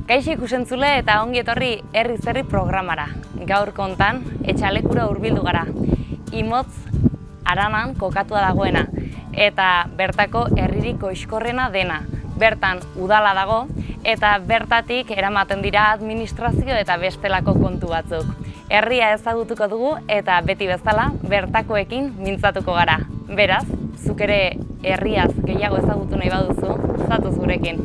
Kaixo ikusentzule eta ongi etorri herri zerri programara. Gaur kontan, etxalekura hurbildu gara. Imotz Aranan kokatua dagoena eta bertako herririk koxkorrena dena. Bertan udala dago eta bertatik eramaten dira administrazio eta bestelako kontu batzuk. Herria ezagutuko dugu eta beti bezala bertakoekin mintzatuko gara. Beraz, zuk ere herriaz gehiago ezagutu nahi baduzu, zatoz gurekin.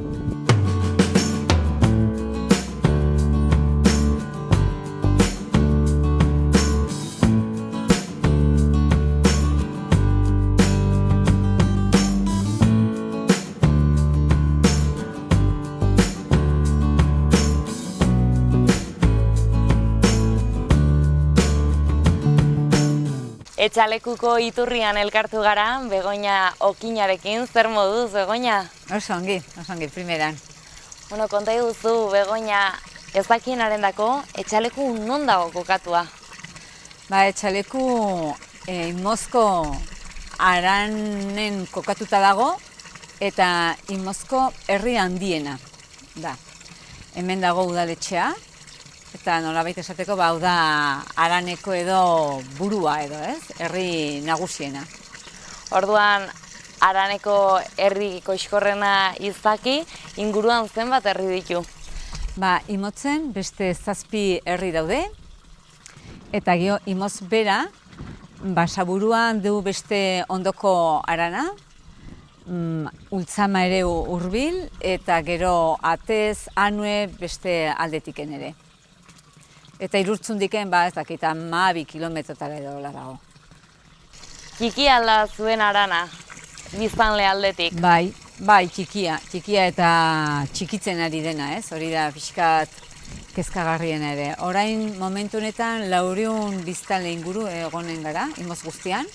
Etxalekuko iturrian elkartu gara, Begoña Okinarekin. Zer moduz, Begoña? Oso ongi, primeran. Bueno, konta iguzu, Begoña, ez dakienarendako, etxaleku non dago kokatua? Etxaleku Imozko Aranen kokatuta dago eta Imozko herri handiena da. Hemen dago udaletxea. Eta nolabait esateko, hau da Araneko edo burua edo, herri nagusiena. Orduan, Araneko herri koxkorrena izaki, inguruan zenbat herri ditu? Imotzen beste 7 herri daude, eta gero Imotz bera, Basaburuan du beste ondoko Arana, Ultzama ere hurbil, eta gero Atez, Anue beste aldetiken ere. Eta Irurtzundiken, ez dakit, 12 kilometrotara edo dago. Txiki alda zuen Arana, biztanle aldetik? Bai, txikia eta txikitzen ari dena, hori da pixkat kezkagarriena ere. Orain momentu honetan 400 biztanle inguru egonen gara, Imotz guztian,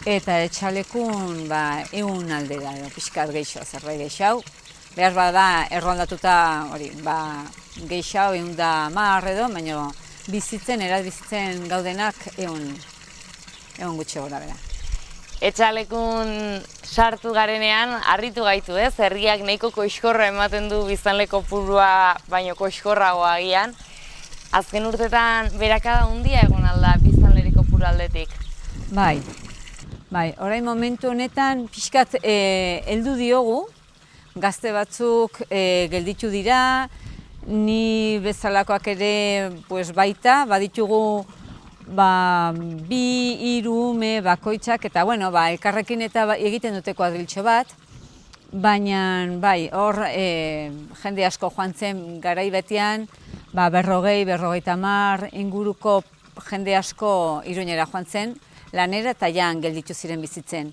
eta etxalekun 100 aldera, pixkat gehiago, zerbait gehiago. Behar bada erroldatuta gehiago 110 edo, baina bizitzen gaudenak 100 gutxi gora bera. Etxalekun sartu garenean, harritu gaitu herriak nahiko koxkorra ematen du biztanle kopurua baino koxkorragoa agian. Azken urtetan berakada handia egon alda biztanleri kopuru aldetik? Bai, orain momentu honetan pixkat heldu diogu, gazte batzuk gelditu dira, ni bezalakoak ere baita, baditugu 2-3 ume bakoitzak, eta elkarrekin eta egiten dute kuadriltxo bat, baina hor jende asko joan zen garai betian, 40-50 inguruko jende asko Iruñera joan zen, lanera eta jan gelditu ziren bizitzen.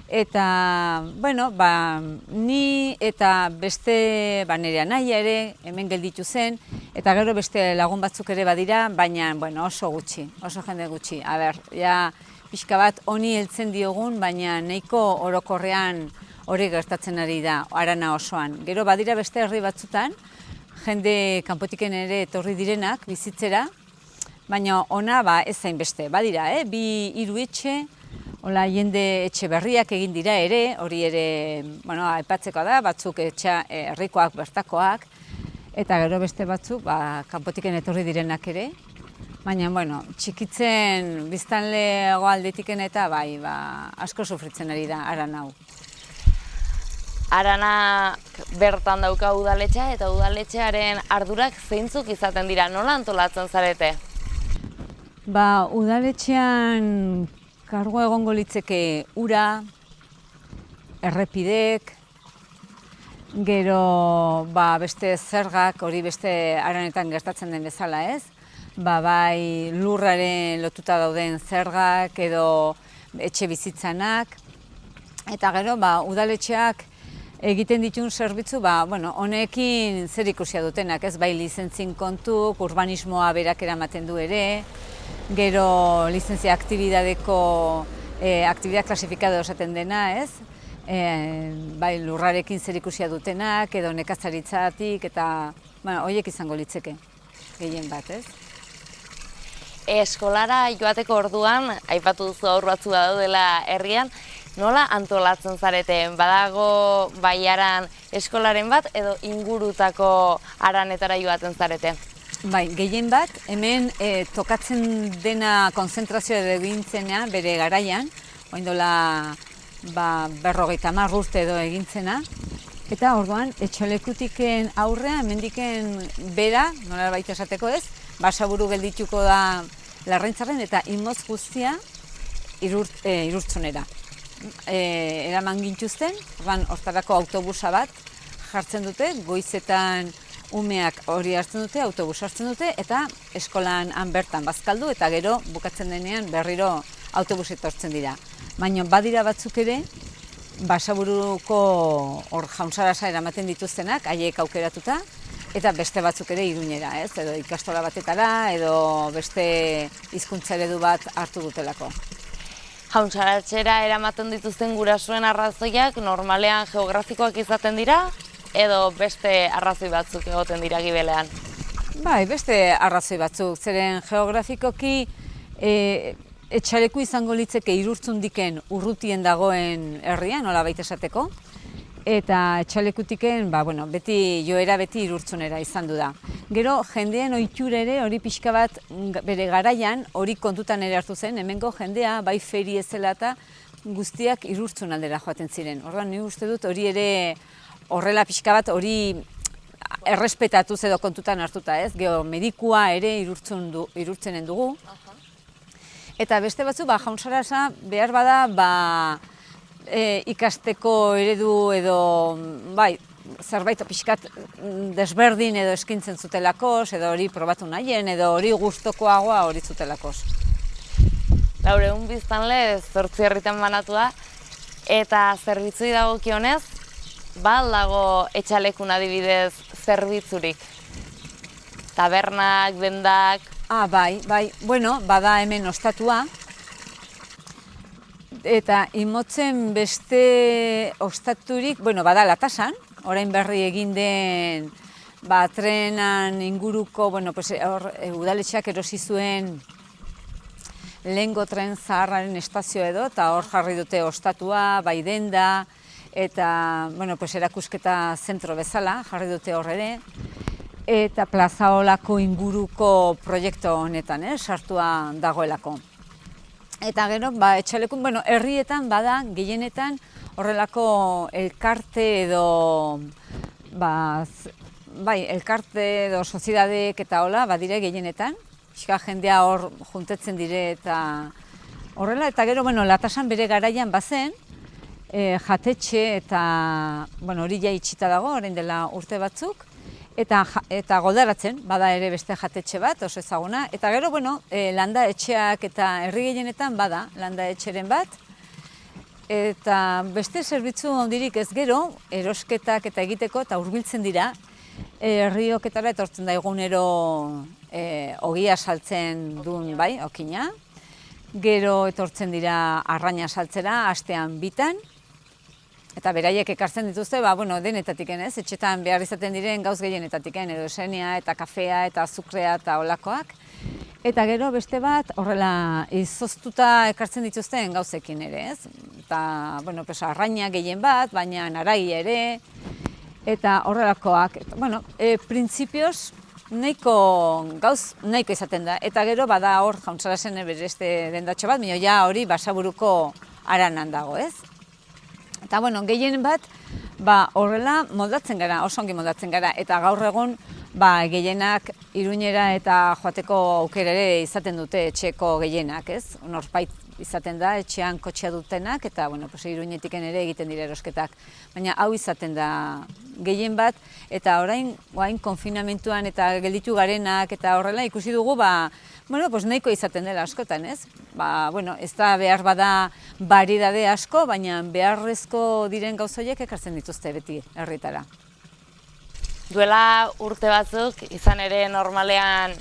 Eta, ni eta beste nire anaia ere hemen gelditu zen, eta gero beste lagun batzuk ere badira, baina oso gutxi, oso jende gutxi. Pixka bat honi heltzen diogun, baina nahiko orokorrean hori gertatzen ari da, Arana osoan. Gero badira beste herri batzutan, jende kanpotiken ere etorri direnak bizitzera, baina ona ez zain beste, badira, 2-3 etxe, hola, jende etxe berriak egin dira ere, hori ere aipatzeko da, batzuk herrikoak bertakoak, eta gero beste batzuk kanpotiken etorri direnak ere, baina txikitzen biztanlego aldetiken eta asko sufritzen ari da Arana hau. Arana bertan dauka udaletxea eta udaletxearen ardurak zeintzuk izaten dira, nola antolatzen zarete? Udaletxean kargo egongo litzeke ura, errepidek, gero beste zergak, hori beste Aranetan gertatzen den bezala bai lurraren lotuta dauden zergak edo etxe bizitzanak, eta gero udaletxeak egiten ditun zerbitzu, honekin zer ikusia dutenak, bai lizentzin kontuk, urbanismoa berak eramaten du ere, gero lizentzia aktibidadeko aktibidad klasifikado esaten dena, bai lurrarekin zer ikusia dutenak, edo nekazaritzatik, eta horiek izango litzeke, gehien bat, Eskolara joateko orduan, aipatu duzu haur batzu daudela herrian, Nola antolatzen zarete? Badago baiaran eskolaren bat edo ingurutako haranetara joaten zarete? Bai, gehien bat, hemen tokatzen dena konzentrazioa edo egintzena bere garaian, oindola 50 urte edo egintzena, eta orduan etxalekutiken aurrea, hemendiken bera, nola baita esateko ez, Basaburu geldituko da Larraintzarren eta Imotz guztia Irurtzunera. Eraman gintuzten, hortarako autobusa bat jartzen dute, goizetan umeak hori hartzen dute, autobusa hartzen dute, eta eskolan han bertan bazkaldu, eta gero bukatzen denean berriro autobus etortzen dira. Baina badira batzuk ere, Basaburuko hor jaunsarasa eramaten dituztenak, haiek aukeratuta, eta beste batzuk ere Iruñera, ez? Edo ikastola batetara, edo beste hizkuntza eredu bat hartu dutelako. Jaunsaratzera eramaten dituzten gurasoen arrazoiak normalean geografikoak izaten dira, edo beste arrazoi batzuk egoten dira gibelean? Bai, beste arrazoi batzuk, zeren geografikoki etxaleku izango litzeke Irurtzundiken urrutien dagoen herria, nola baita esateko, eta etxalekutiken beti joera beti Irurtzunera izan du da. Gero jendeen ohitura ere hori pixka bat bere garaian hori kontutan ere hartu zen, hemengo jendea bai feri ezela eta guztiak Irurtzun aldera joaten ziren. Orduan ni uste dut hori ere horrela pixka bat hori errespetatuz edo kontutan hartuta, ez? Gero medikua ere Irurtzenen dugu. Eta beste batzu, jaunsarasa behar bada ikasteko eredu edo zerbait pixkat desberdin edo eskintzen zutelakos, edo hori probatu nahien, edo hori gustokoagoa hori zutelakos. Laurehun biztanle 8 herritan banatu da, eta zerbitzui dagokionez, dago etxalekun adibidez zerbitzurik? Tabernak, dendak... Bai, bada hemen ostatua, eta Imotzen beste ostaturik, bada Latasan, orain berri egin den trenan inguruko, udaletxeak erosi zuen lehengo tren zaharraren estazio edo, eta hor jarri dute ostatua, bai denda, eta erakusketa zentro bezala jarri dute hor ere, eta Plazaolako inguruko proiektu honetan, sartua dagoelako. Eta gero, etxalekun, herrietan bada, gehienetan, horrelako elkarte edo, elkarte edo soziedadek eta hola, badire gehienetan, pixka jendea hor juntetzen dire eta horrela, eta gero, Latasan bere garaian bazen, jatetxe eta, hori ja itxita dago, orain dela urte batzuk, eta Goldaratzen, bada ere beste jatetxe bat, oso ezaguna, eta gero, landa etxeak eta herri gehienetan bada, landa etxeren bat, eta beste zerbitzu ondirik ez gero, erosketak eta egiteko, eta hurbiltzen dira, herrioketara etortzen da egunero ogia saltzen duen, okina, gero etortzen dira arraina saltzera, astean bitan, eta beraiek ekartzen dituzte, denetatiken ez, etxetan behar izaten diren gauz gehienetatiken, edo esenia eta kafea eta azukrea eta olakoak. Eta gero beste bat, horrela izoztuta ekartzen dituzten gauzekin ere ez. Eta, arraina gehien bat, baina narai ere, eta horrelakoak. Printzipioz, gauz nahiko izaten da. Eta gero bada hor jaunsarasen beste dendatxo bat, baina ja hori Basaburuko haranan dago ez. Eta, gehien bat, horrela moldatzen gara, oso ongi moldatzen gara, eta gaur egun, gehienak Iruñera eta joateko aukera ere izaten dute etxeko gehienak, ez? Norbait izaten da, etxean kotxea dutenak, eta, Iruñetiken ere egiten dira erosketak. Baina hau izaten da gehien bat, eta orain konfinamentuan eta gelditu garenak, eta horrela ikusi dugu, nahiko izaten dela askotan, ez? Ez da behar bada baridade asko, baina beharrezko diren gauzoiek ekartzen dituzte beti herritara. Duela urte batzuk, izan ere normalean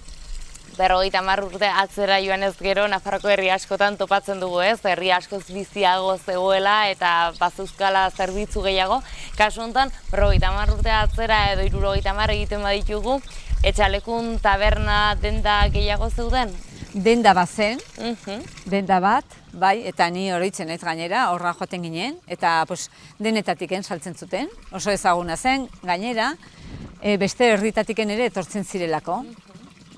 50 urte atzera joan ez gero, Nafarroko herri askotan topatzen dugu ez, herri askoz biziago zegoela eta bazeuzkala zerbitzu gehiago. Kasu honetan, 50 urte atzera edo 70 egiten baditugu, etxalekun taberna denda gehiago zeuden? denda bat zen, Mhm. denda bat, bai, eta ni oroitzen naiz gainera, horra joaten ginen, eta pues, denetatiken saltzen zuten, oso ezaguna zen, gainera, beste herritatiken ere etortzen zirelako.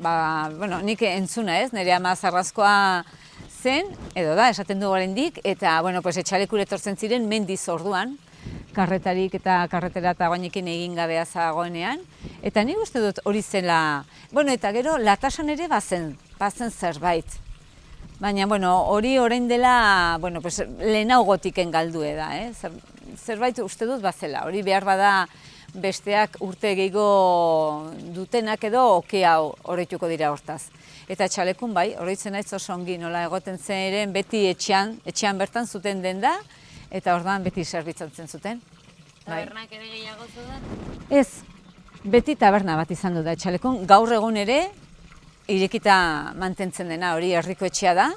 Ba, bueno, nik entzuna ez, nire ama Zarrazkoa zen, edo da, esaten du oraindik, eta, bueno, pues, etxalekura etortzen ziren mendiz orduan, karretarik eta karretera eta guainekin egin gabea zagoenean, eta nik uste dut hori zela, bueno, eta gero latasan ere bazen zerbait. Baina, bueno, hori orain dela, bueno, pues, lehenagotiken galdue da, zerbait uste dut bazela, hori behar bada besteak urte gehiago dutenak edo oke hau oroituko dira hortaz. Eta txalekun bai, oroitzen naiz oso ongi nola egoten zen beti etxean bertan zuten denda, eta orduan beti zerbitzatzen zuten. Tabernak ere gehiago zuten? Ez, beti taberna bat izan du da etxalekun, gaur egun ere irekita mantentzen dena, hori herriko etxea da,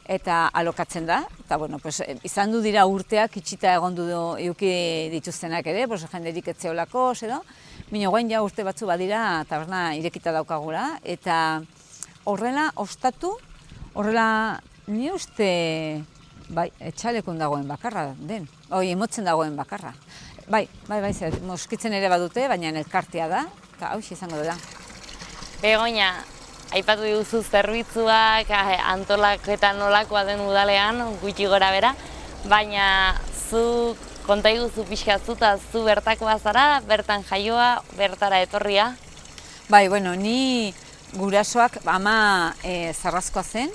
eta alokatzen da, eta bueno, pues, izan du dira urteak itxita egon du eduki dituztenak ere, pues, jenderik etzeolako, edo, baina guain ja urte batzu badira taberna irekita daukagula, eta horrela ostatu, horrela ni uste bai, etxalekun dagoen bakarra den, emotzen dagoen bakarra. Bai, moskitzen ere badute, baina elkartea da, eta hau izango da. Begoña, aipatu diguzu zerbitzuak, antolaketa nolakoa den udalean, gutxi gora bera, baina zu konta iguzu pixka zuta, zu bertakoa zara, bertan jaioa, bertara etorria? Bai, bueno, ni gurasoak ama Zarrazkoa zen,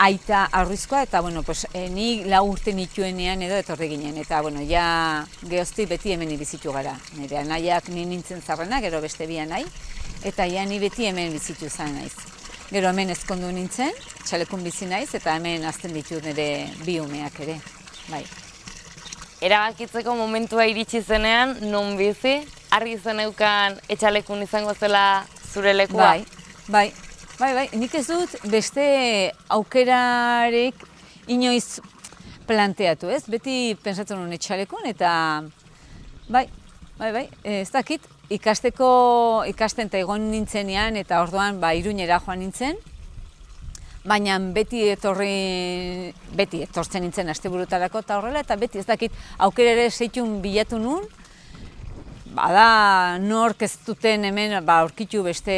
aita Arruizkoa, eta bueno, pues, ni 4 urte nituenean edo etorri ginen, eta bueno, ja gehozti beti hemen bizitu gara. Nire anaiak ni nintzen zarrena, gero beste bi anai, eta ja ni beti hemen bizitu izan naiz. Gero hemen ezkondu nintzen, txalekun bizi naiz, eta hemen azten ditut nire bi umeak ere. Bai. Erabakitzeko momentua iritsi zenean, non bizi, argi zeneukan etxalekun izango zela zure lekua? Bai, nik ez dut beste aukerarek inoiz planteatu, ez? Beti pensatzen nuen etxalekun, eta bai, ez dakit, ikasten eta egon nintzenean, eta orduan Iruñera joan nintzen, baina beti etortzen nintzen asteburutarako eta horrela, eta beti ez dakit aukera ere zeitun bilatu nun, bada nork ez duten hemen aurkitu beste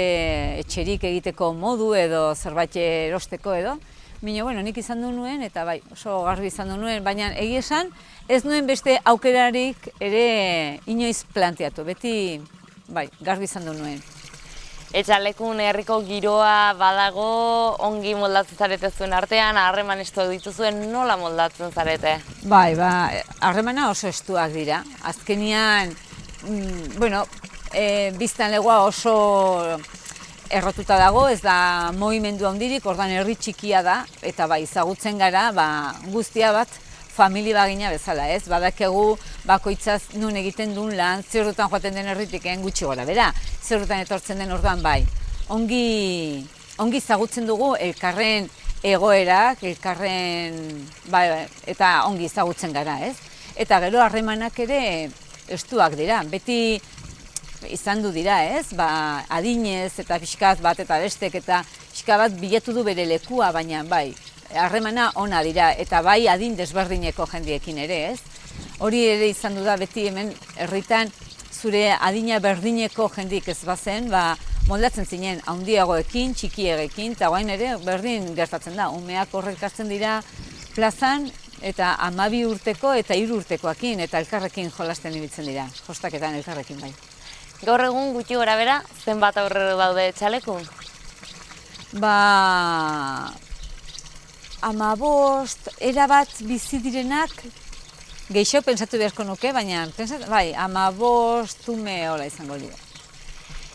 etxerik egiteko modu edo zerbait erosteko edo. Baina, bueno, nik izan du nuen, eta bai, oso garbi izan du nuen, baina egia esan ez nuen beste aukerarik ere inoiz planteatu, beti bai, garbi izan du nuen. Etxalekun herriko giroa badago, ongi moldatzen zarete zuen artean, harreman estu dituzuen, nola moldatzen zarete? Bai, harremana oso estuak dira. Azkenian, bueno, biztanlegoa oso errotuta dago, ez da movimendu handirik, ordan herri txikia da, eta bai, ezagutzen gara, guztia bat familia bagina bezala, ez? Badakegu bakoitzaz nun egiten duen lan, zer dutan joaten den herritik gutxi gora, bera, zer dutan etortzen den orduan bai. Ongi ezagutzen dugu elkarren egoerak, eta ongi ezagutzen gara, ez? Eta gero harremanak ere estuak dira, beti izan du dira, ez? Adinez eta pixkat bat eta bestek eta pixka bat bilatu du bere lekua, baina bai, harremana ona dira, eta bai adin desberdineko jendiekin ere, ez? Hori ere izan du da beti hemen herritan zure adina berdineko jendik ez bazen, moldatzen zinen handiagoekin, txikiegekin, eta guain ere berdin gertatzen da. Umeak horrelkartzen dira plazan, eta 12 urteko eta 3 urtekoakin, eta elkarrekin jolasten ibiltzen dira, jostaketan elkarrekin bai. Gaur egun gutxi gora bera, zenbat aurrero daude etxalekun? 15 erabat bizi direnak, gehiago pentsatu beharko nuke, baina 15 ume hola izango dira.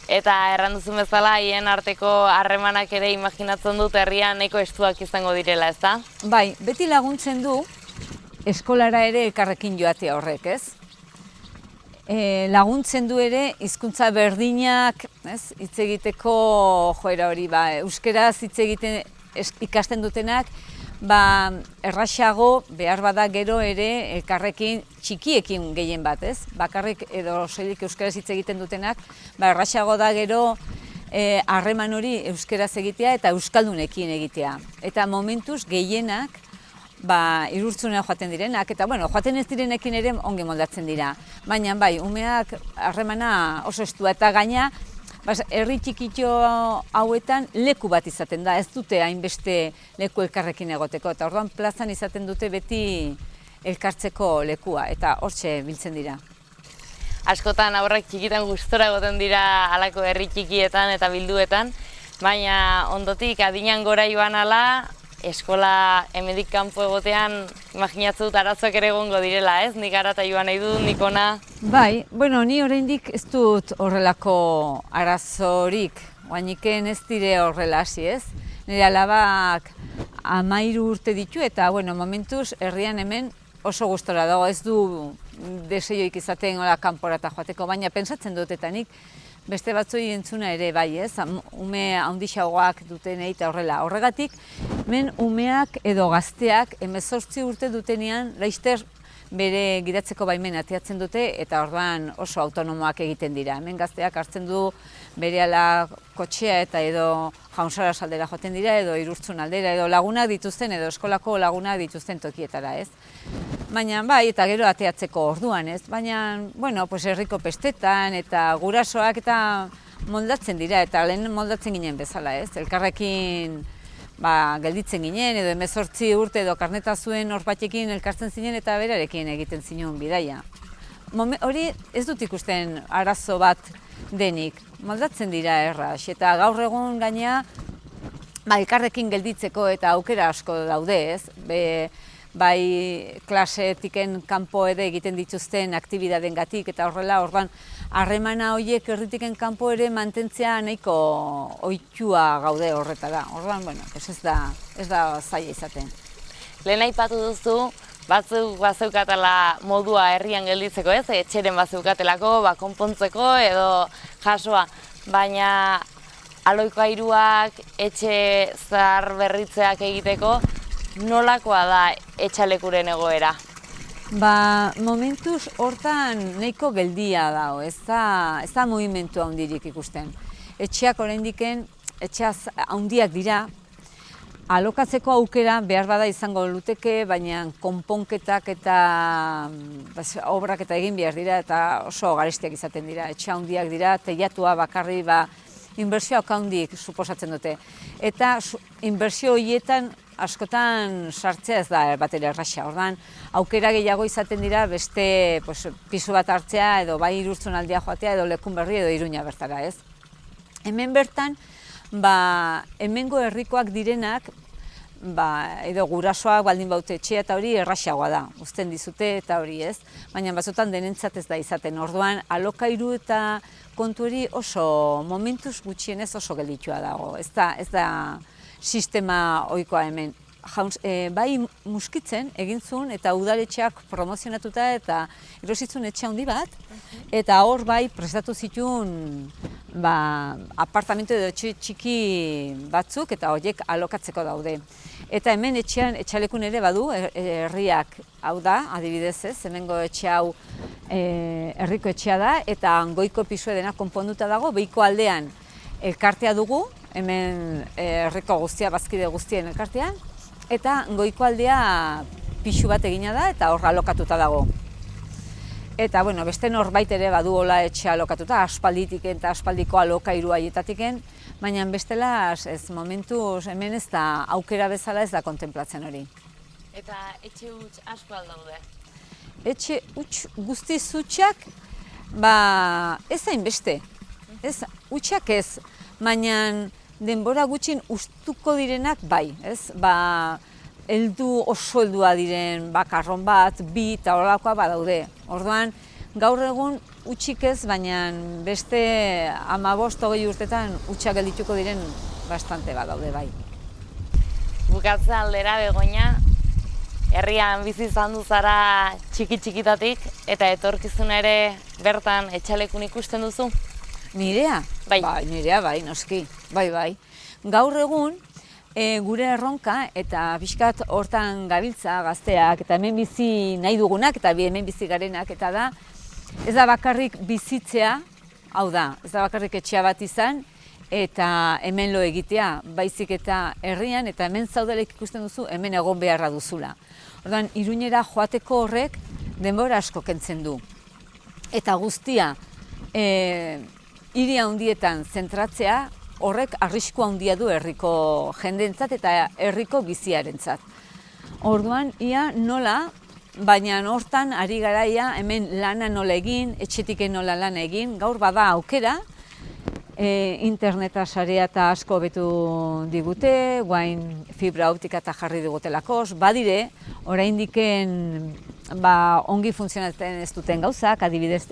Eta erranduzun bezala, hien arteko harremanak ere imaginatzen dut herrian nahiko estuak izango direla, ezta? Bai, beti laguntzen du eskolara ere elkarrekin joatea horrek, ez? Laguntzen du ere hizkuntza berdinak, ez? Hitz egiteko joera hori, euskeraz hitz egiten ikasten dutenak, erraxago behar bada gero ere elkarrekin txikiekin gehien bat, ez? Bakarrik edo soilik euskaraz hitz egiten dutenak, erraxago da gero harreman hori euskeraz egitea eta euskaldunekin egitea. Eta momentuz gehienak Irurtzunera joaten direnak, eta joaten ez direnekin ere ongi moldatzen dira. Baina bai, umeak harremana oso estua eta gaina, herri txikitxo hauetan leku bat izaten da, ez dute hainbeste leku elkarrekin egoteko, eta orduan plazan izaten dute beti elkartzeko lekua, eta hortxe biltzen dira. Askotan aurrak txikitan gustora egoten dira halako herri txikietan eta bilduetan, baina ondotik adinean gora joan ala, eskola hemendik kanpo egotean imaginatzen dut arazoak ere egongo direla, ez? Nik harata joan nahi dut, nik ona. Bai, ni oraindik ez dut horrelako arazorik, oainiken ez dire horrela hasi, ez? Nire alabak 13 urte ditu eta momentuz herrian hemen oso gustora dago, ez du deseioik izaten kanporata joateko, baina pentsatzen dut eta nik beste batzoi entzuna ere bai, ez? Ume handixagoak dutenei eta horrela. Horregatik, hemen umeak edo gazteak 18 urte dutenean laster bere gidatzeko baimena ateatzen dute eta orduan oso autonomoak egiten dira. Hemen gazteak hartzen du berehala kotxea eta edo Jaunsaras aldera joaten dira edo Irurtzun aldera edo lagunak dituzten edo eskolako lagunak dituzten tokietara, ez? Baina bai, eta gero ateatzeko orduan, ez? Baina, herriko pestetan eta gurasoak eta moldatzen dira, eta lehen moldatzen ginen bezala, ez? Elkarrekin gelditzen ginen, edo 18 urte edo karneta zuen horbatekin elkartzen zinen eta berarekin egiten zinuen bidaia. Hori ez dut ikusten arazo bat denik, moldatzen dira erraz, eta gaur egun gainea elkarrekin gelditzeko eta aukera asko daude, ez? Bai klasetiken kanpo ere egiten dituzten aktibidadengatik eta horrela, orduan harremana horiek herritiken kanpo ere mantentzea nahiko ohitua gaude horretara. Orduan, ez da zaila izaten. Lehen aipatu duzu, batzuk bazeukatela modua herrian gelditzeko, ez? Etxeren bazeukatelako, konpontzeko edo jasoa, baina aloikairuak, etxe zahar berritzeak egiteko, nolakoa da etxalekuren egoera? Momentuz hortan nahiko geldia dago, ez da mugimendu handirik ikusten. Etxeak oraindiken, etxeaz handiak dira, alokatzeko aukera behar bada izango luteke, baina konponketak eta obrak eta egin behar dira eta oso garestiak izaten dira. Etxe handiak dira, teilatua bakarri inbertsioak handik suposatzen dute. Eta inbertsio horietan askotan sartzea ez da batera erraxa. Orduan, aukera gehiago izaten dira beste pisu bat hartzea edo bai Irurtzun aldea joatea edo Lekunberri edo Iruña bertara, ez? Hemen bertan, hemengo herrikoak direnak, edo gurasoak baldin baute etxea eta hori erraxagoa da, uzten dizute eta hori, ez? Baina batzutan denentzat ez da izaten. Orduan, alokairu eta kontu hori oso momentuz gutxienez oso gelditua dago. Ez da sistema ohikoa hemen. Bai Muskitzen egin zuen eta udaletxeak promozionatuta eta erositzun etxe handi bat, eta hor bai prestatu zituen apartamentu edo etxe txiki batzuk eta horiek alokatzeko daude. Eta hemen etxalekun ere badu, herriak hau da, adibidez ez, hemengo etxe hau herriko etxea da, eta goiko pisua dena konponduta dago, behiko aldean elkartea dugu, hemen herriko guztia, bazkide guztien elkartean, eta goiko aldea pisu bat egina da eta hor alokatuta dago. Eta beste norbait ere badu hola etxe alokatuta, aspalditik eta aspaldiko alokairu haietatiken, baina bestela ez momentuz hemen ez da aukera bezala ez da kontemplatzen hori. Eta etxe huts asko aldaude? Etxe huts guzti zutxak, ez hainbeste, hutsak ez, baina denbora gutxin ustuko direnak bai, ez? Oso heldua diren bakarron bat, bi eta horrelakoa badaude. Orduan, gaur egun hutsik ez, baina beste 15-20 urtetan hutsak geldituko diren bastante badaude bai. Bukatze aldera, Begoña, herrian bizi izan du zara txiki-txikitatik eta etorkizuna ere bertan etxalekun ikusten duzu? Nirea? Bai. Nirea bai, noski. Bai. Gaur egun, gure erronka eta pixkat hortan gabiltza gazteak eta hemen bizi nahi dugunak eta hemen bizi garenak eta da, ez da bakarrik bizitzea, hau da, ez da bakarrik etxea bat izan, eta hemen lo egitea, baizik eta herrian, eta hemen zaudelek ikusten duzu, hemen egon beharra duzula. Orduan, Iruñera joateko horrek denbora asko kentzen du. Eta guztia, hiri handietan zentratzea, horrek arrisku handia du herriko jendeentzat eta herriko biziarentzat. Orduan, ia nola, baina hortan ari garaia hemen lana nola egin, etxetik nola lana egin, gaur bada aukera, interneta sarea eta asko hobetu digute, guain fibra optika eta jarri digutelakoz, badire, oraindiken ongi funtzionatzen ez duten gauzak, adibidez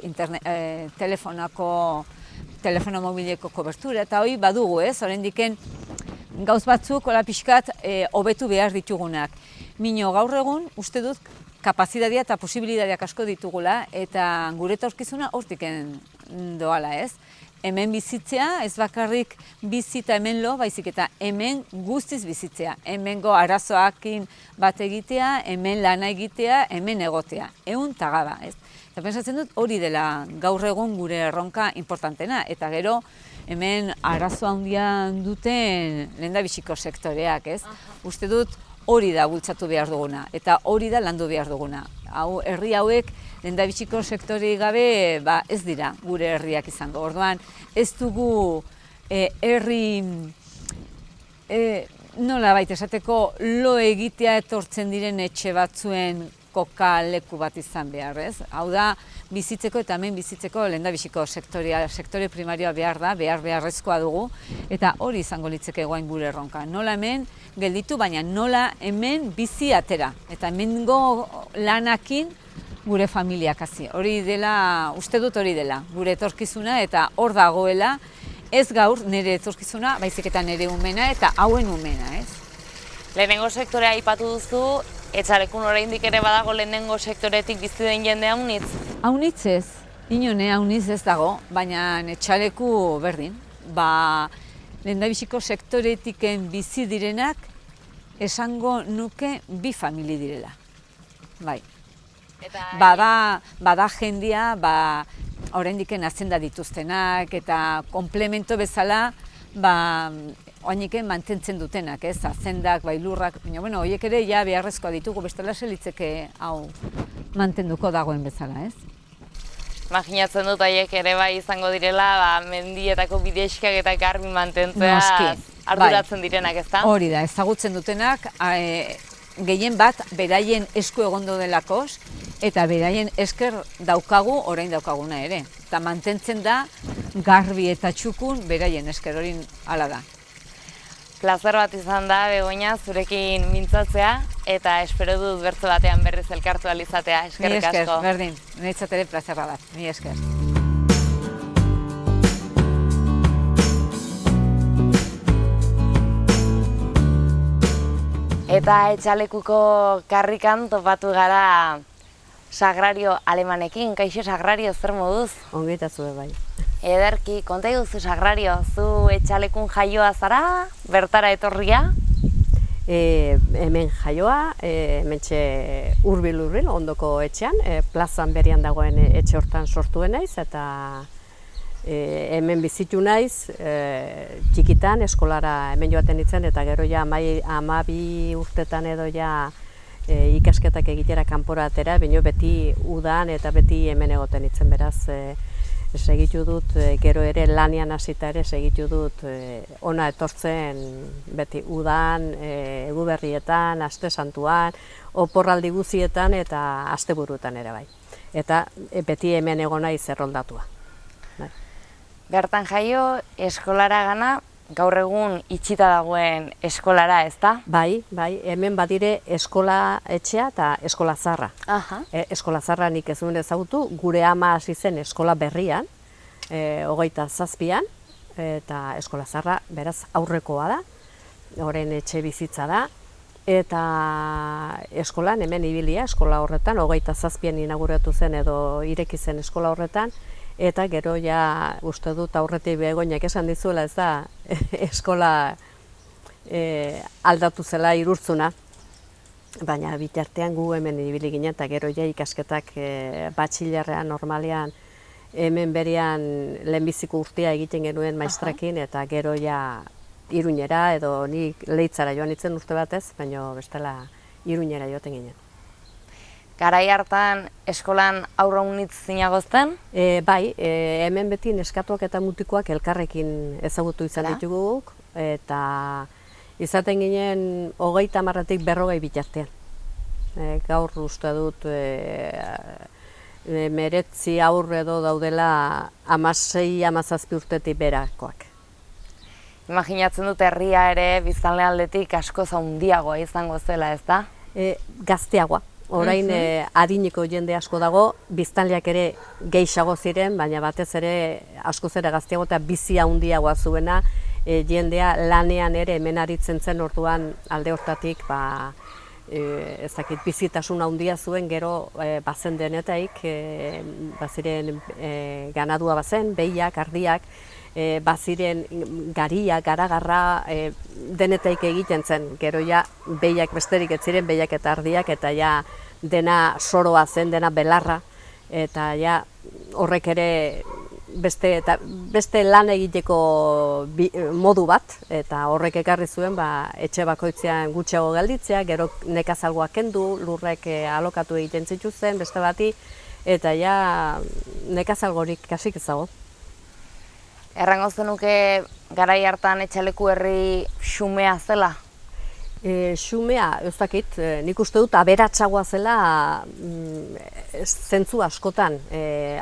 telefono mobileko kobertura, eta hori badugu ez, oraindiken gauz batzuk hola pixkat hobetu behar ditugunak. Mino gaur egun uste dut kapazitatea eta posibilitateak asko ditugula, eta gure etorkizuna hortiken doala ez. Hemen bizitzea, ez bakarrik bizita hemen lo, baizik eta hemen guztiz bizitzea. Hemengo arazoakin bat egitea, hemen lana egitea, hemen egotea. Ehun tagada, ez. Eta pensatzen dut hori dela gaur egun gure erronka importantena. Eta gero hemen arazo handian duten lehendabiziko sektoreak, ez. Uste dut hori da bultzatu behar duguna, eta hori da landu behar duguna. Herri hauek lehendabiziko sektorei gabe ez dira gure herriak izango. Orduan, ez dugu herri nola baita esateko lo egitea etortzen diren etxe batzuen koka leku bat izan behar, ez? Hau da, bizitzeko eta hemen bizitzeko lehendabiziko sektore primarioa behar da, beharrezkoa dugu, eta hori izango litzeke guain gure erronka. Nola hemen gelditu, baina nola hemen bizi atera, eta hemengo lanakin gure familiak hasi. Hori dela, uste dut hori dela, gure etorkizuna eta hor dagoela, ez gaur nire etorkizuna, baizik eta nire umena eta hauen umena, ez? Lehenengo sektorea aipatu duzu, Etxalekun oraindik ere badago lehenengo sektoretik bizi den jende haunitz? Haunitz ez, inone haunitz ez dago, baina Etxaleku berdin. Lehendabiziko sektoretiken bizi direnak esango nuke bi famili direla. Bai. Bada jendia, oraindik nazenda dituztenak eta komplemento bezala oainiken mantentzen dutenak, ez, azendak, lurrak, baina, horiek ere ja beharrezkoa ditugu, bestela selitzeke hau mantenduko dagoen bezala, ez? Imaginatzen dut horiek ere bai izango direla, mendietako bidexkak eta garbi mantentzea arduratzen direnak, ezta? Hori da, ezagutzen dutenak, gehien bat beraien esku egondo delakoz, eta beraien esker daukagu, orain daukaguna ere. Eta mantentzen da, garbi eta txukun beraien esker, hori hala da. Plazer bat izan da, Begoña, zurekin mintzatzea, eta espero dut bertso batean berriz elkartu ahal izatea. Eskerrik asko. Mi esker, berdin, niretzat ere plazerra bat. Mi esker. Eta Etxalekuko karrikan topatu gara Sagrario alemanekin. Kaixo, Sagrario, zer moduz? Ongi eta zue bai. Ederki, konta iguzu, Sagrario, zu Etxalekun jaioa zara, bertara etorria? Hemen jaioa, hementxe hurbil, ondoko etxean, plazan berian dagoen etxe hortan sortu naiz, eta hemen bizitu naiz, txikitan, eskolara hemen joaten nintzen, eta gero ja 12 urtetan edo ja ikasketak egitera kanpora atera, baina beti udan eta beti hemen egoten nintzen, beraz, segitu dut, gero ere lanian hasita ere segitu dut ona etortzen beti udan, eguberrietan, aste santuan, oporraldi guzietan eta asteburuetan ere bai. Eta beti hemen egon naiz erroldatua. Bertan jaio, eskolara gana, gaur egun itxita dagoen eskolara, ezta? Bai, hemen badire eskola etxea eta eskola zarra. Eskola zarra nik ez duen ezagutu, gure ama hasi zen eskola berrian, 27an, eta eskola zarra beraz aurrekoa da, orain etxe bizitza da, eta eskolan hemen ibilia, eskola horretan, 27an inauguratu zen edo ireki zen eskola horretan, eta gero ja uste dut aurretik Begoñak esan dizuela, ez da, eskola aldatu zela Irurtzuna, baina bitartean gu hemen ibili ginen eta gero ja ikasketak batxilerrean normalean hemen berean lehenbiziko urtea egiten genuen maistrekin, eta gero ja Iruñera edo ni Leitzara joan itzen urte batez, baina bestela Iruñera joaten ginen. Garai hartan eskolan aurra unitz zinagozten? Bai, hemen beti neskatuak eta mutikoak elkarrekin ezagutu izan dituguk, eta izaten ginen 30-tik 40 bitartean. Gaur uste dut 19 aur edo daudela 16-17 urtetik berakoak. Imaginatzen dut herria ere biztanle aldetik askoz handiagoa izango zela, ezta? Gazteagoa. Orain adineko jende asko dago, biztanleak ere gehiago ziren, baina batez ere askoz ere gazteago eta bizi handiagoa zuena, jendea lanean ere hemen aritzen zen orduan alde hortatik, ez dakit, bizitasun handia zuen, gero bazen denetaik, baziren ganadua bazen, behiak, ardiak, baziren garia, garagarra, denetaik egiten zen, gero ja behiak besterik ez ziren, behiak eta ardiak, eta ja dena soroa zen, dena belarra, eta ja horrek ere beste lan egiteko modu bat, eta horrek ekarri zuen etxe bakoitzean gutxiago gelditzea, gero nekazalgoak kendu, lurrek alokatu egiten zituzten beste bati, eta ja nekazalgorik kasik ezago. Errango zenuke garai hartan Etxaleku herri xumea zela? Xumea, ez dakit, nik uste dut aberatsagoa zela zentzu askotan,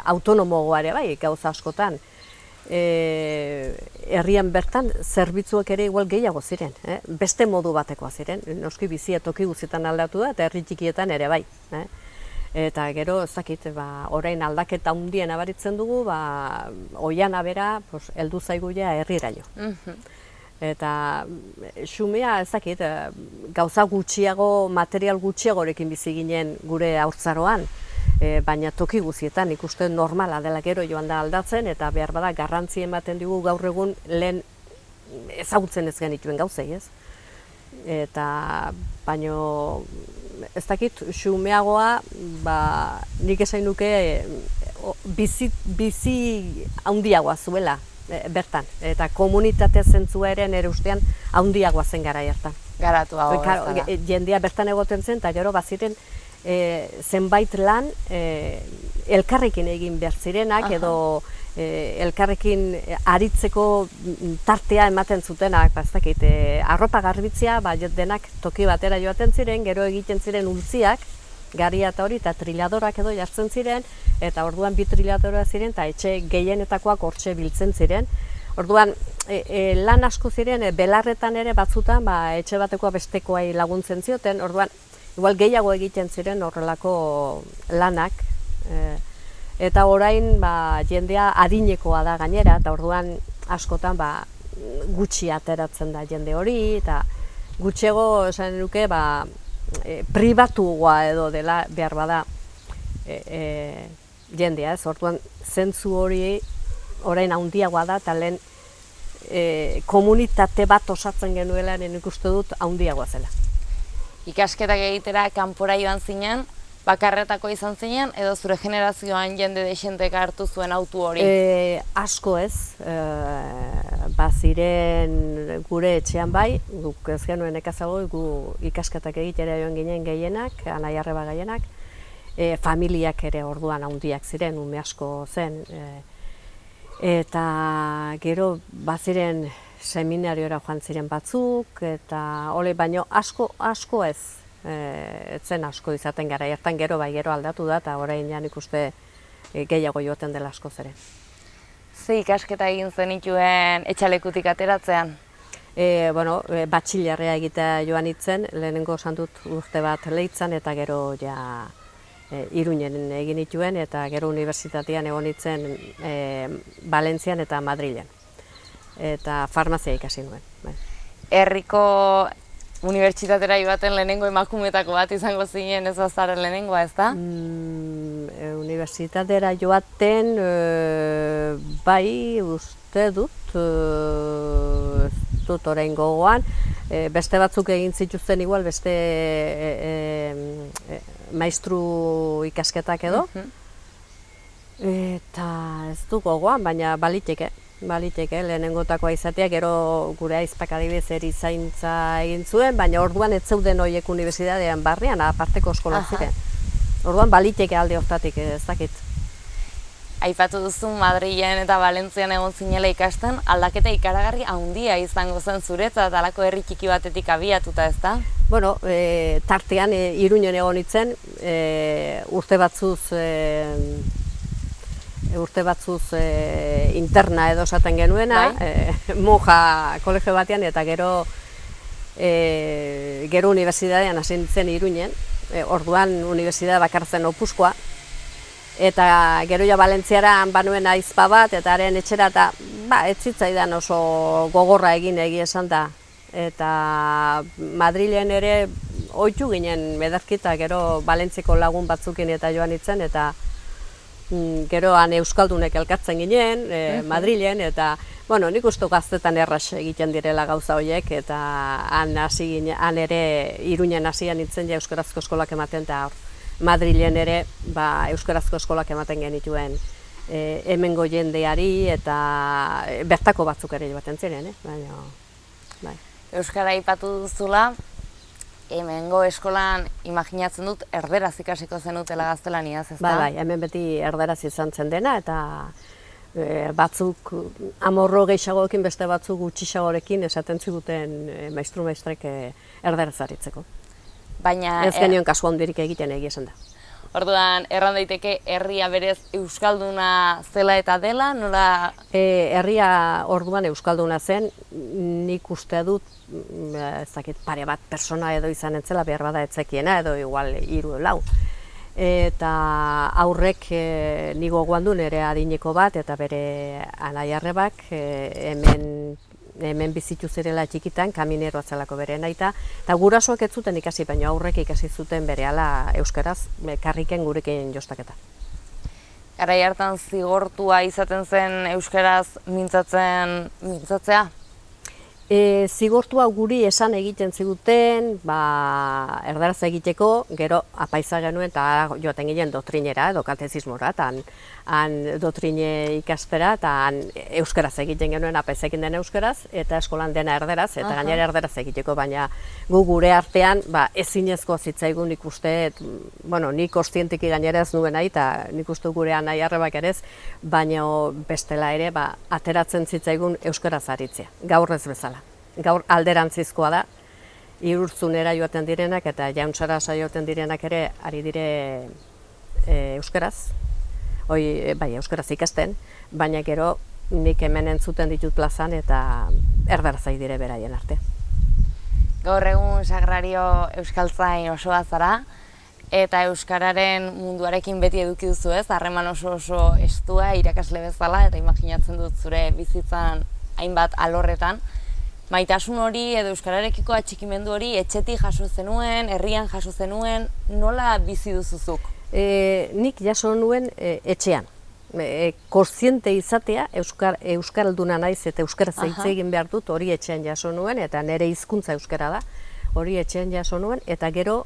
autonomoa ere bai, gauza askotan. Herrian bertan zerbitzuak ere igual gehiago ziren, beste modu batekoa ziren, noski bizia toki guztietan aldatu da eta herri txikietan ere bai. Eta gero, ez dakit, orain aldaketa handien abaritzen dugu, oiana bera, heldu zaigu ja herriraino. Eta xumea, ez dakit, gauza gutxiago, material gutxiagorekin bizi ginen gure haurtzaroan, baina toki guztietan ikusten normala dela gero joan da aldatzen, eta behar bada garrantzi ematen dugu gaur egun lehen ezagutzen ez genituen gauzei, ez? Eta baino ez dakit, xumeagoa, nik esain nuke bizi handiagoa zuela bertan, eta komunitate zentzua ere nire ustean handiagoa zen garai hartan. Garatuago bezala. Jendea bertan egoten zen, eta gero baziren zenbait lan elkarrekin egin behar zirenak, edo elkarrekin aritzeko tartea ematen zutenak, ez dakit, arropa garbitzea, denak toki batera joaten ziren, gero egiten ziren untziak, garia eta hori, eta triladorak edo jartzen ziren, eta orduan 2 triladora ziren, eta etxe gehienetakoak hortxe biltzen ziren. Orduan, lan asko ziren, belarretan ere batzutan, etxe batekoa bestekoai laguntzen zioten, orduan, igual gehiago egiten ziren horrelako lanak, eta orain jendea adinekoa da gainera, eta orduan askotan gutxi ateratzen da jende hori, eta gutxiago esan nuke pribatuagoa edo dela behar bada jendea, ez? Orduan zentzu hori orain handiagoa da, eta lehen komunitate bat osatzen genuela nik uste dut handiagoa zela. Ikasketak egitera kanpora joan zinen, bakarretako izan zinen, edo zure generazioan jende dexentek hartu zuen autu hori? Asko ez, baziren gure etxean bai, guk ez genuen nekazago, gu ikasketak egitera joan ginen gehienak, anai arreba gehienak, familiak ere orduan handiak ziren, ume asko zen, eta gero baziren seminariora joan ziren batzuk, eta baino asko ez, etzen asko izaten gara hartan, gero aldatu da, eta orain nik uste gehiago joaten dela asko zeren. Ze ikasketa egin zenituen Etxalekutik ateratzean? Batxilerrea egitea joan itzen, lehenengo esan dut urte bat Leitzan, eta gero ja Iruñen egin ituen, eta gero unibertsitatean egon itzen Valentzian eta Madrilen. Eta farmazia ikasi nuen. Herriko unibertsitatera joaten lehenengo emakumeetako bat izango zinen, ez bazaren lehenengoa, ez da? Unibertsitatera joaten, bai, uste dut, ez dut orain gogoan, beste batzuk egin zituzten igual, beste maistru ikasketak edo, Eta ez du gogoan, baina baliteke lehenengotakoa izatea, gero gure aizpak adibidez erizaintza egin zuen, baina orduan ez zeuden horiek unibertsitatean barnean, aparteko eskolak ziren. Orduan baliteke alde hortatik, ez dakit. Aipatu duzu Madrilen eta Valentzian egon zinela ikasten, aldaketa ikaragarri handia izango zen zuretzat halako herri txiki batetik abiatuta, ezta? Bueno, tartean Iruñen egon nintzen, urte batzuz interna edo esaten genuena, monja kolegio batean, eta gero unibertsitatean hasi nintzen Iruñen, orduan unibertsitate bakartzen Opuzkoa, eta gero ja Valentziara banuen aizpa bat, eta haren etxera, eta ez zitzaidan oso gogorra egia esan da. Eta Madrilen ere ohitu ginen ederkita, gero Valentziko lagun batzukin eta joan nintzen, eta gero han euskaldunek elkartzen ginen Madrilen, eta bueno, nik uste gaztetan erraz egiten direla gauza horiek, eta han ere Iruñen hasian nintzen ja euskarazko eskolak ematen, eta Madrilen ere euskarazko eskolak ematen genituen hemengo jendeari, eta bertako batzuk ere joaten ziren, baina bai. Euskara aipatu duzula, hemengo eskolan imaginatzen dut erderaz ikasiko zenutela gaztelaniaz, ezta? Bai, hemen beti erderaz izan zen dena, eta batzuk amorro gehiagoekin, beste batzuk gutxiagorekin esaten ziguten maistru-maistrek erderaz aritzeko. Baina ez genion kasu handirik egiten egia esan da. Orduan, erran daiteke herria berez euskalduna zela eta dela, nola? Herria orduan euskalduna zen, nik uste dut, ez dakit pare bat persona edo izan entzela, behar bada etzekiena, edo igual 3-4. Eta aurrek nik gogoan du nire adineko bat, eta bere anai-arrebak hemen bizitu zirela txikitan, kaminero atzelako bere naita, eta gurasoak ez zuten ikasi, baina aurrek ikasi zuten berehala euskaraz, karriken gurekin jostaketa. Garai hartan zigortua izaten zen euskaraz mintzatzea? Zigortua guri esan egiten ziguten, erdaraz egiteko, gero apaiza genuen eta joaten ginen doktrinera edo katezismora, eta han doktrine ikastera, eta han euskaraz egiten genuen apaizekin den euskaraz, eta eskolan dena erderaz, eta gainera erderaz egiteko, baina gu gure artean ezinezko zitzaigun nik uste, nik kostientiki gainera ez nuen nahi, eta nik uste gure anai-arrebak ere ez, baina bestela ere ateratzen zitzaigun euskaraz aritzea, gaur ez bezala. Gaur alderantzizkoa da, Irurtzunera joaten direnak eta Jauntzara joaten direnak ere ari dire euskaraz, euskaraz ikasten, baina gero nik hemen entzuten ditut plazan eta erdaraz ari dire beraien arte. Gaur egun sagrario euskaltzain osoa zara, eta euskararen munduarekin beti eduki duzu ez, harreman oso estua irakasle bezala, eta imaginatzen dut zure bizitzan hainbat alorretan. Maitasun hori edo euskararekiko atxikimendu hori etxetik jaso zenuen, herrian jaso zenuen, nola bizi duzuzuk? Nik jaso nuen etxean. Kontziente izatea, euskalduna naiz eta euskaraz hitz egin behar dut, hori etxean jaso nuen, eta nire hizkuntza euskara da, hori etxean jaso nuen, eta gero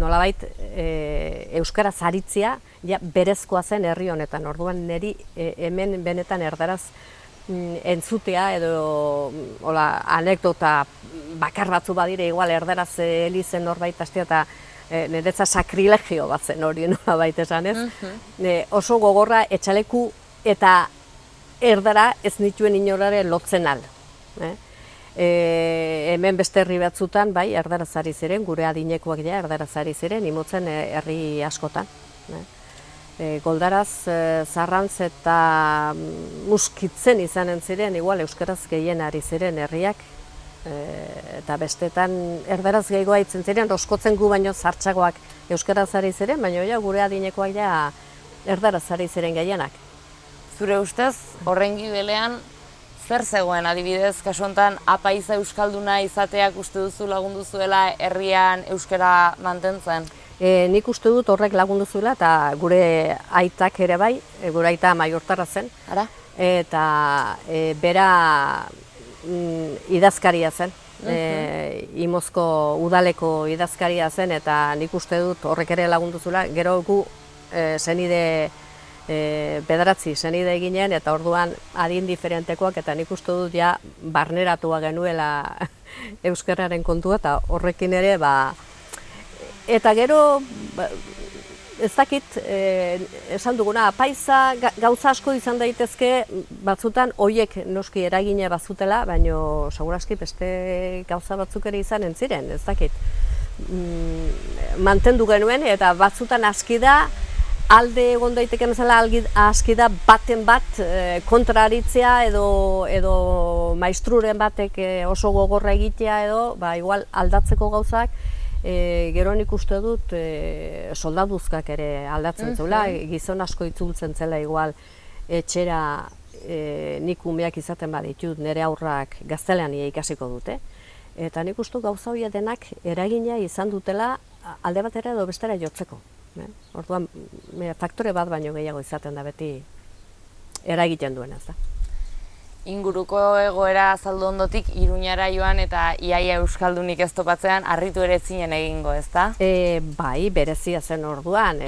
nolabait euskaraz aritzea berezkoa zen herri honetan, orduan niri hemen benetan erdaraz entzutea edo anekdota bakar batzu badire, igual erdaraz elizen norbait astea, eta niretzat sakrilegio bat zen hori nolabait esan ez. Oso gogorra etxaleku eta erdara ez nituen inorare lotzen al. Hemen beste herri batzutan, erdaraz ari ziren, gure adinekoak erdaraz ari ziren, imotzen herri askotan. Goldaraz, Zarrantz eta Muskitzen izanen ziren, igual euskaraz gehien ari ziren herriak, eta bestetan erdaraz gehiagoa itzen ziren, roskotzen gu baino zartxagoak euskaraz ari ziren, baina gure adinekoak erdaraz ari ziren gehienak. Zure ustez, horren gibelean, zer zegoen adibidez, kasu honetan apaiza euskalduna izateak uste duzu lagundu zuela herrian euskara mantentzen? Nik uste dut horrek lagundu zuela, eta gure aitak ere bai, gure aita Maiortarra zen, eta bera idazkaria zen, Imozko udaleko idazkaria zen, eta nik uste dut horrek ere lagundu zuela, gero gu senide bederatzi senide ginen, eta orduan adin diferentekoak, eta nik uste dut ja barneratua genuela euskararen kontua, eta horrekin ere, eta gero, ez dakit, esan duguna, paisa gauza asko izan daitezke, batzutan hoiek noski eragine bazutela, baino segurazki beste gauza batzuk ere izanen ziren, ez dakit. Mantendu genuen, eta batzutan aski da, alde egon daiteken bezala aski da baten bat kontraritzea edo maestruren batek oso gogorra egitea edo, igual aldatzeko gauzak, gero nik uste dut soldaduzkak ere aldatzen zeula, gizon asko itzultzen zela igual etxera nik umeak izaten baditut, nire aurrak gaztelania ikasiko dute. Eta nik uste gauza horiek denak eragina izan dutela alde batera edo bestera jotzeko. Orduan, faktore bat baino gehiago izaten da beti eragiten duena, ez da. Inguruko egoera azaldu ondotik Iruñara joan eta iaia euskaldunik ez topatzean harritu ere zinen egingo, ezta? Bai, berezia zen orduan,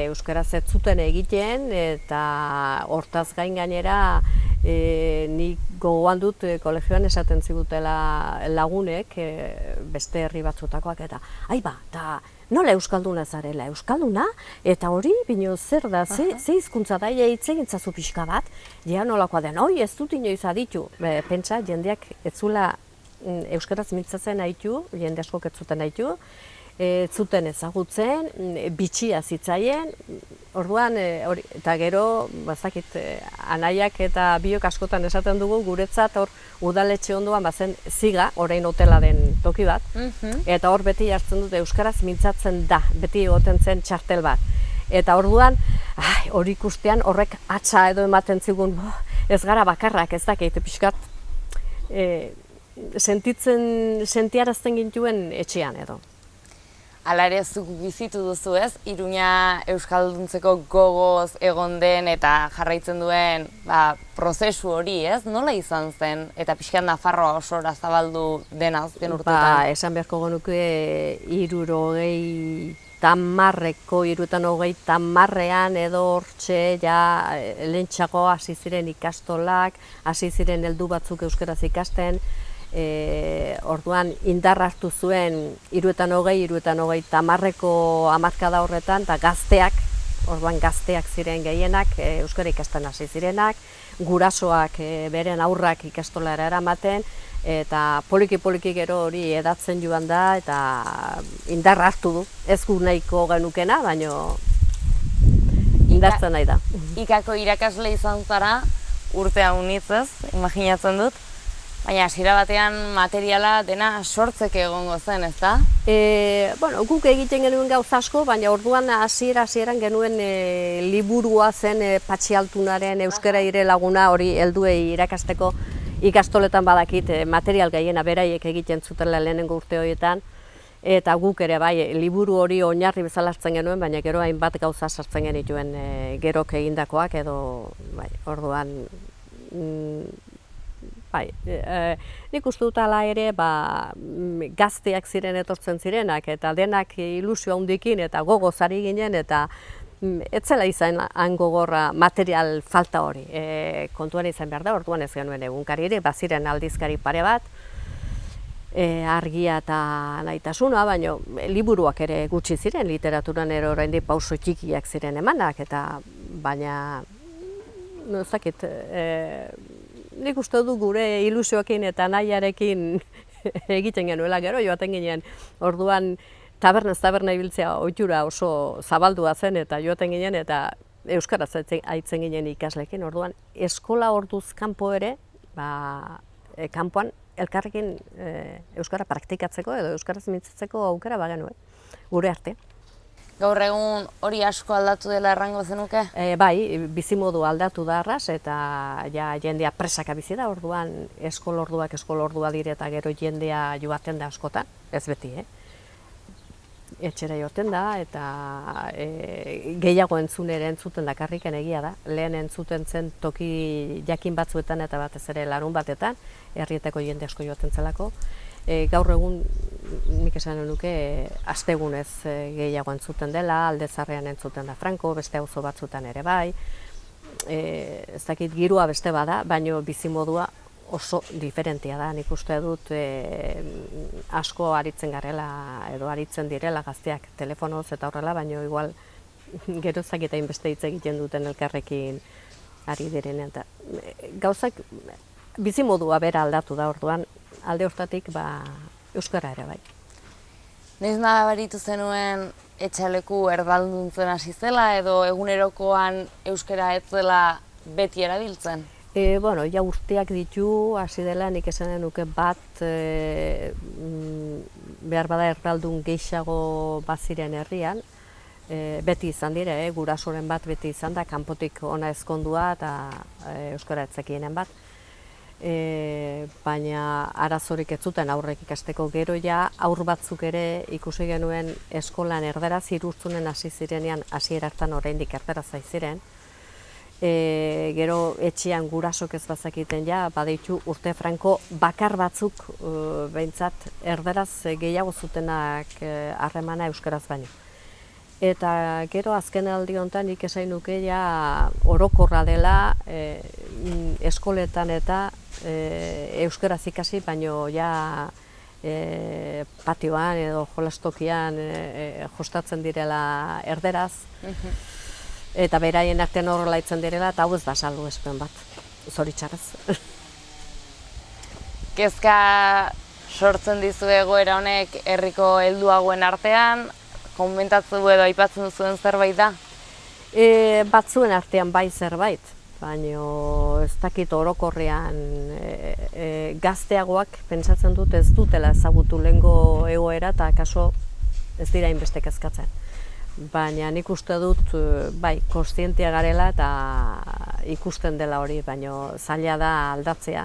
euskaraz ez zuten egiten, eta hortaz gain gainera nik gogoan dut kolegioan esaten zigutela lagunek, beste herri batzutakoak, eta eta nola euskalduna zarela, euskalduna? Eta hori, bino zer da, ze hizkuntza da, hitz egin zazu pixka bat, ja nolakoa den, ez dut inoiz aditu. Pentsa, jendeak ez zula euskaraz mintzatzen haitu, jende askok ez zuten haitu, zuten ezagutzen, bitxia zitzaien, orduan, eta gero, bazakit, anaiak eta biok askotan esaten dugu, guretzat hor udaletxe ondoan bazen ziga, orain hotela den toki bat, eta hor beti jartzen dute euskaraz mintzatzen da, beti egoten zen txartel bat. Eta orduan, hori ikustean horrek atxa edo ematen zigun, ez gara bakarrak, ez dakit, pixkat, sentiarazten gintuen etxean edo. Hala ere zuk bizitu duzu ez, Iruña euskalduntzeko gogoz egon den eta jarraitzen duen prozesu hori ez, nola izan zen eta pixkan Nafarroa osora zabaldu dena azken urteetan? Esan beharko genuke 70ean edo hortxe ja lehentxako hasi ziren ikastolak, hasi ziren heldu batzuk euskaraz ikasten, orduan indar hartu zuen 70-80ko hamarkada horretan, eta gazteak, orduan gazteak ziren gehienak, euskara ikasten hasi zirenak, gurasoak beren aurrak ikastolara eramaten, eta poliki gero hori edatzen joan da, eta indar hartu du, ez gu nahiko genukena, baino indartzen nahi da. Ikako irakasle izan zara, urte haunitzez, imaginatzen dut, baina hasiera batean materiala dena sortzeke egongo zen, ezta? Guk egiten genuen gauza asko, baina orduan hasieran genuen liburua zen Patxi Altunaren euskara ire laguna, hori helduei irakasteko ikastoletan badakit material gehiena beraiek egiten zutela lehenengo urte horietan, eta guk ere bai, liburu hori oinarri bezala hartzen genuen, baina gero hainbat gauza sartzen genituen gerok egindakoak, edo orduan nik uste dut ala ere gazteak ziren etortzen zirenak, eta denak ilusio handikin eta gogoz ari ginen, eta ez zela izan gogorra material falta hori. Kontuan izan behar da, orduan ez genuen egunkari ere, baziren aldizkari pare bat, argia eta nahitasuna, baina liburuak ere gutxi ziren, literaturan ere oraindik pauso txikiak ziren emanak, eta baina, ez dakit, nik uste du gure ilusioekin eta nahiarekin egiten genuela gero, joaten ginen, orduan tabernez taberna ibiltzea ohitura oso zabaldua zen, eta joaten ginen, eta euskaraz aitzen ginen ikaslekin, orduan eskola orduz kanpo ere, kanpoan elkarrekin euskara praktikatzeko edo euskaraz mintzatzeko aukera bagenuen, gure arte. Gaur egun hori asko aldatu dela errango zenuke? Bai, bizimodu aldatu da arras, eta jendea presaka bizi da, orduan eskolorduak eskolordua dire eta gero jendea joaten da askotan, ez beti, etxera joaten da, eta gehiago entzuten da karriken egia da, lehen entzuten zen toki jakin batzuetan eta batez ere larun batetan, herrietako jende asko joaten zelako, Gaur egun nik esan nuke astegunez gehiago entzuten dela, Alde Zaharrean entzuten da Franco, beste auzo batzutan ere bai. Ez dakit girua beste bada, baina bizimodua oso diferentea da. Nik uste dut asko aritzen garela edo aritzen direla gazteak telefonoz eta horrela, baina igual gero ez dakit hainbeste hitz egiten duten elkarrekin ari direnean. Gauzak bizimodua bera aldatu da orduan, alde hortatik euskara ere bai. Noiz nabaritu zenuen etxaleku erdalduntzen hasi zela edo egunerokoan euskara ez zela beti erabiltzen? Bueno, ja urteak ditu, hasi dela nik esanen nuke bat, behar bada erdaldun gehiago baziren herrian, beti izan dire, gurasoren bat beti izan da, kanpotik ona ezkondua eta euskara etzekienen bat. Baina arazorik ez zuten aurrek ikasteko, gero ja aur batzuk ere ikusi genuen eskolan erderaz irurtzunen hasi zirenean hasiera hartan oraindik erderaz ziren. Gero etxean gurasok ez bazakiten ja, badeitu urte franko bakar batzuk behintzat erderaz gehiago zutenak harremana euskaraz baino. Eta gero azken aldi honetan nik esain nuke ja orokorra dela eskoletan eta euskaraz ikasi, baino ja patioan edo jolastokian jostatzen direla erderaz. Eta beraien artean horrela itzen direla, eta hau ez da salbuespen bat, zoritxarrez. Kezka sortzen dizu egoera honek herriko helduagoen artean, komentatzu edo aipatzen duzuen zerbait da? Batzuen artean bai zerbait, baina ez dakit orokorrean gazteagoak pentsatzen dut ez dutela ezagutu lehengo egoera eta kaso ez dira hainbeste kezkatzen. Baina nik uste dut, bai, kontzientea garela eta ikusten dela hori, baina zaila da aldatzea.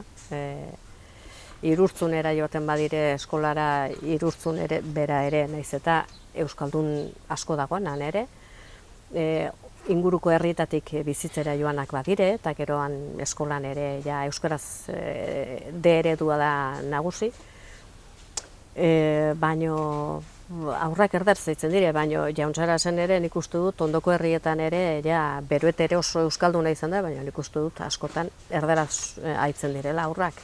Irurtzunera joaten badire eskolara irurtzun ere bera ere, naiz eta euskaldun asko dagoenan ere. Inguruko herrietatik bizitzera joanak badire, eta geroan eskolan ere ja euskaraz D eredua da nagusi. Baina aurrak erder zeitzen dire, baina jauntzara zen ere nik uste dut ondoko herrietan ere ja beruet ere oso euskalduna izan da, baina nik uste dut askotan erderaz aitzen direla aurrak.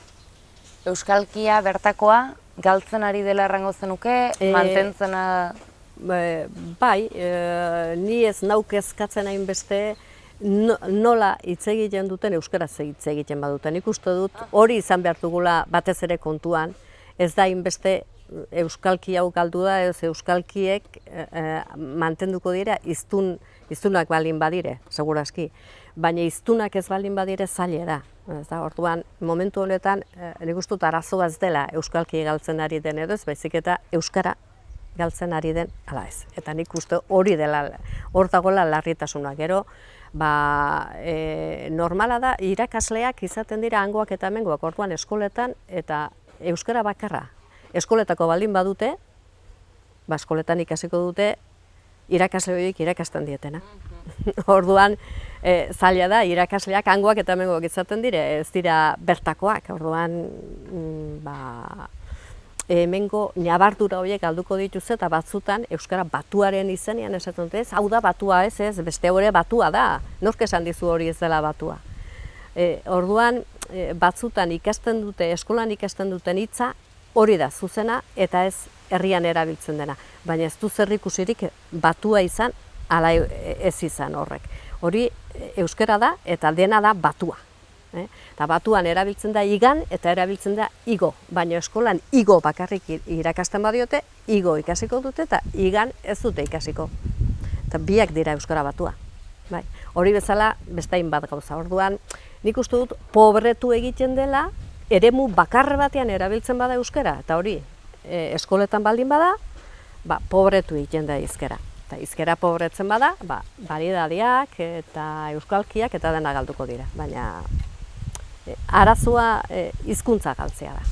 Euskalkia bertakoa galtzen ari dela errango zenuke, mantentzena? Bai, ni ez nauk ezkatzen hainbeste nola hitz egiten duten euskaraz hitz egiten baduten. Nik uste dut hori izan behar dugula batez ere kontuan, ez da hainbeste euskalki hau galdu da, ez euskalkiek mantenduko dira hiztunak baldin badire, segurazki. Baina hiztunak ez baldin badire zaila da. Orduan, momentu honetan, nik uste dut arazoa ez dela euskalki galtzen ari den edo ez, baizik eta euskara galtzen ari den ala ez. Eta nik uste hori dela, hor dagoela larritasuna. Gero, normala da, irakasleak izaten dira hangoak eta hemengoak, orduan eskoletan eta euskara bakarra. Eskoletako baldin badute, eskoletan ikasiko dute, irakasle horiek irakasten dietena. Orduan, zaila da, irakasleak hangoak eta hemengoak izaten dire, ez dira bertakoak. Orduan, hemengo nabardura horiek galduko dituz eta batzutan euskara batuaren izenean esaten dute, hau da batua ez, beste hori batua da, nork esan dizu hori ez dela batua. Orduan, batzutan ikasten dute, eskolan ikasten duten hitza hori da zuzena eta ez herrian erabiltzen dena. Baina ez du zer ikusirik batua izan, ala ez izan horrek. Hori euskara da eta dena da batua. Eta batuan erabiltzen da igan eta erabiltzen da igo, baina eskolan igo bakarrik irakasten badiote, igo ikasiko dute eta igan ez dute ikasiko. Eta biak dira euskara batua. Hori bezala bestain bat gauza. Orduan, nik uste dut pobretu egiten dela, eremu bakar batean erabiltzen bada euskara, eta hori eskoletan baldin bada, pobretu egiten da hizkera. Eta hizkera pobretzen bada, variedadiak eta euskalkiak eta dena galduko dira. Baina arazoa hizkuntza galtzea da.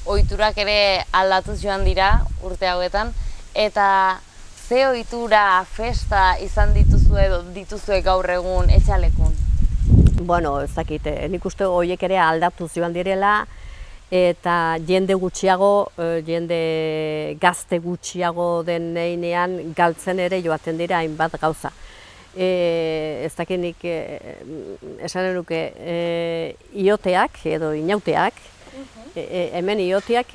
Ohiturak ere aldatuz joan dira urte hauetan, eta ze ohitura, festa izan dituzue gaur egun etxalekun? Bueno, ez dakit, nik uste horiek ere aldatuz joan direla, eta jende gutxiago, jende gazte gutxiago den heinean galtzen ere joaten dira hainbat gauza. Ez dakinik esan nuke ioteak edo inauteak, hemen ioteak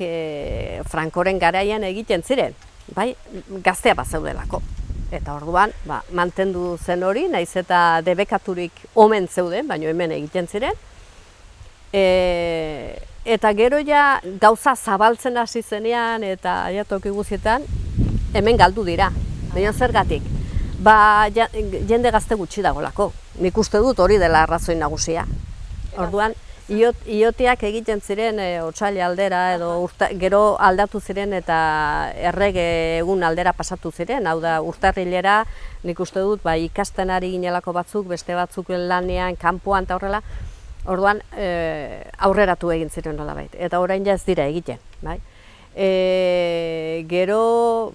Frankoren garaian egiten ziren, bai, gaztea bat zeudelako. Eta orduan, mantendu zen hori, naiz eta debekaturik omen zeuden, baina hemen egiten ziren. Eta gero ja gauza zabaltzen hasi zenean eta toki guztietan hemen galdu dira. Baina zergatik? Jende gazte gutxi dagolako. Nik uste dut hori dela arrazoi nagusia. Orduan, ioteak egiten ziren otsaila aldera edo gero aldatu ziren eta errege egun aldera pasatu ziren. Hau da, urtarrilera nik uste dut ikasten ari ginelako batzuk, beste batzuk lanean, kanpoan eta horrela. Orduan, aurreratu egin ziren nolabait, eta orain ja ez dira egiten. Gero,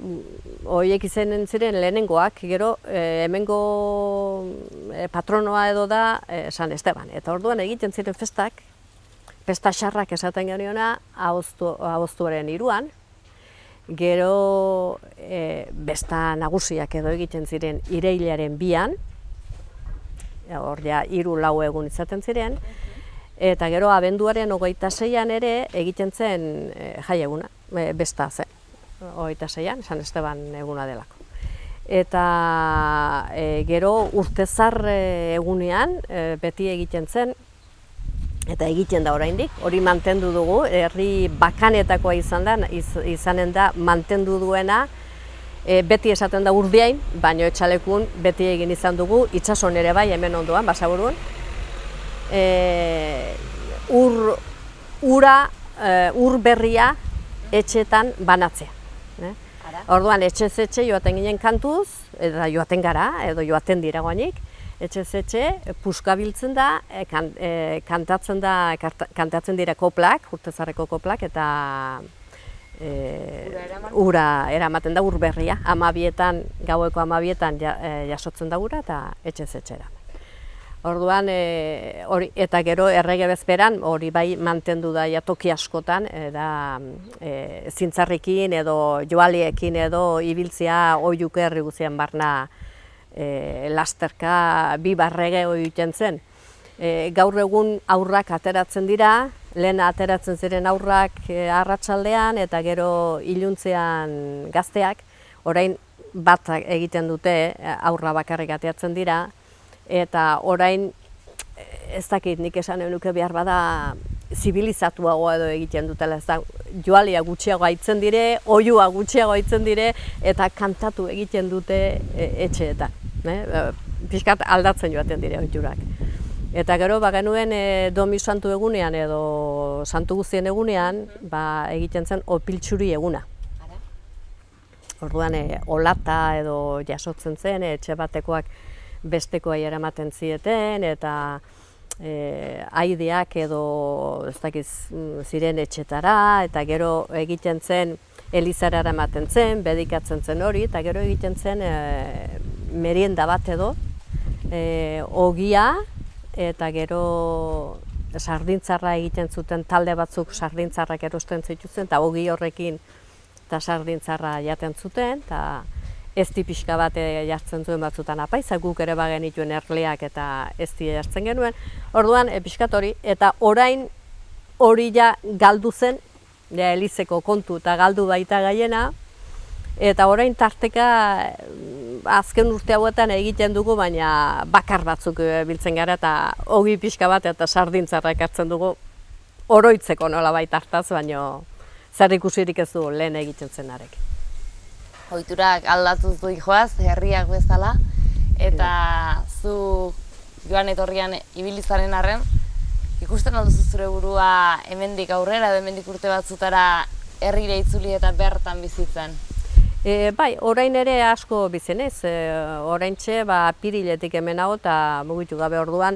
horiek izanen ziren lehenengoak, gero hemengo patronoa edo da San Esteban. Eta orduan egiten ziren festak, festa xarrak esaten geniona, abuztuaren 3an, gero besta nagusiak edo egiten ziren irailaren 2an, hor ja 3-4 egun izaten ziren, eta gero abenduaren 26an ere egiten zen jai eguna, besta zen, 26an, San Esteban eguna delako. Eta gero urtezar egunean beti egiten zen, eta egiten da oraindik, hori mantendu dugu, herri bakanetakoa izanen da mantendu duena, beti esaten da Urdiain, baino Etxalekun beti egin izan dugu, itsason ere bai hemen ondoan, Basaburun. Ur berria etxetan banatzea. Orduan etxez etxe joaten ginen kantuz, eta joaten gara, edo joaten dira goanik, etxez etxe puska biltzen da, kantatzen dira koplak, urtezarreko koplak, eta ura eramaten da, ur berria, gaueko 12etan jasotzen da ura eta etxez etxera. Orduan, eta gero errege bezperan, hori bai mantendu da toki askotan, zintzarrekin edo joaliekin edo ibiltzea oiuke herri guztien barna lasterka 2 barrege egiten zen. Gaur egun aurrak ateratzen dira, lehen ateratzen ziren aurrak arratsaldean eta gero iluntzean gazteak, orain bat egiten dute aurra bakarrik ateratzen dira, eta orain ez dakit nik esan nuke behar bada zibilizatuago edo egiten dutela, ez da, joalia gutxiago haitzen dire, oiua gutxiago haitzen dire, eta kantatu egiten dute etxeetan. Pixkat aldatzen joaten dire ohiturak. Eta gero, genuen Domi Santu egunean edo Santu Guztien egunean, egiten zen opiltxuri eguna. Orduan, olata edo jasotzen zen, etxe batekoak bestekoa eramaten zieten, eta aideak edo ez dakiz ziren etxetara, eta gero egiten zen elizara eramaten zen, bedikatzen zen hori, eta gero egiten zen merienda bat edo, ogia, eta gero sardintzarra egiten zuten, talde batzuk sardintzarrak erosten zituzten, eta ogi horrekin eta sardintzarra jaten zuten, eta ezti pixka bat jartzen zuen batzutan apaiza, guk ere bagenituen erleak eta ezti jartzen genuen. Orduan, pixkat hori, eta orain hori ja galdu zen, elizeko kontu eta galdu baita gaiena, eta orain tarteka azken urte hauetan egiten dugu, baina bakar batzuk biltzen gara eta ogi pixka bat eta sardintzarra ekartzen dugu oroitzeko nolabait hartaz, baina zer ikusirik ez du lehen egiten zenarek. Ohiturak aldatuz du joaz, herriak bezala, eta zu joan etorrian ibilizaren arren, ikusten alduzu zure burua hemendik aurrera edo hemendik urte batzutara herrira itzuli eta bertan bizitzen? Bai, orain ere asko bizenez, oraintxe apiriletik hemen hau eta mugitu gabe orduan,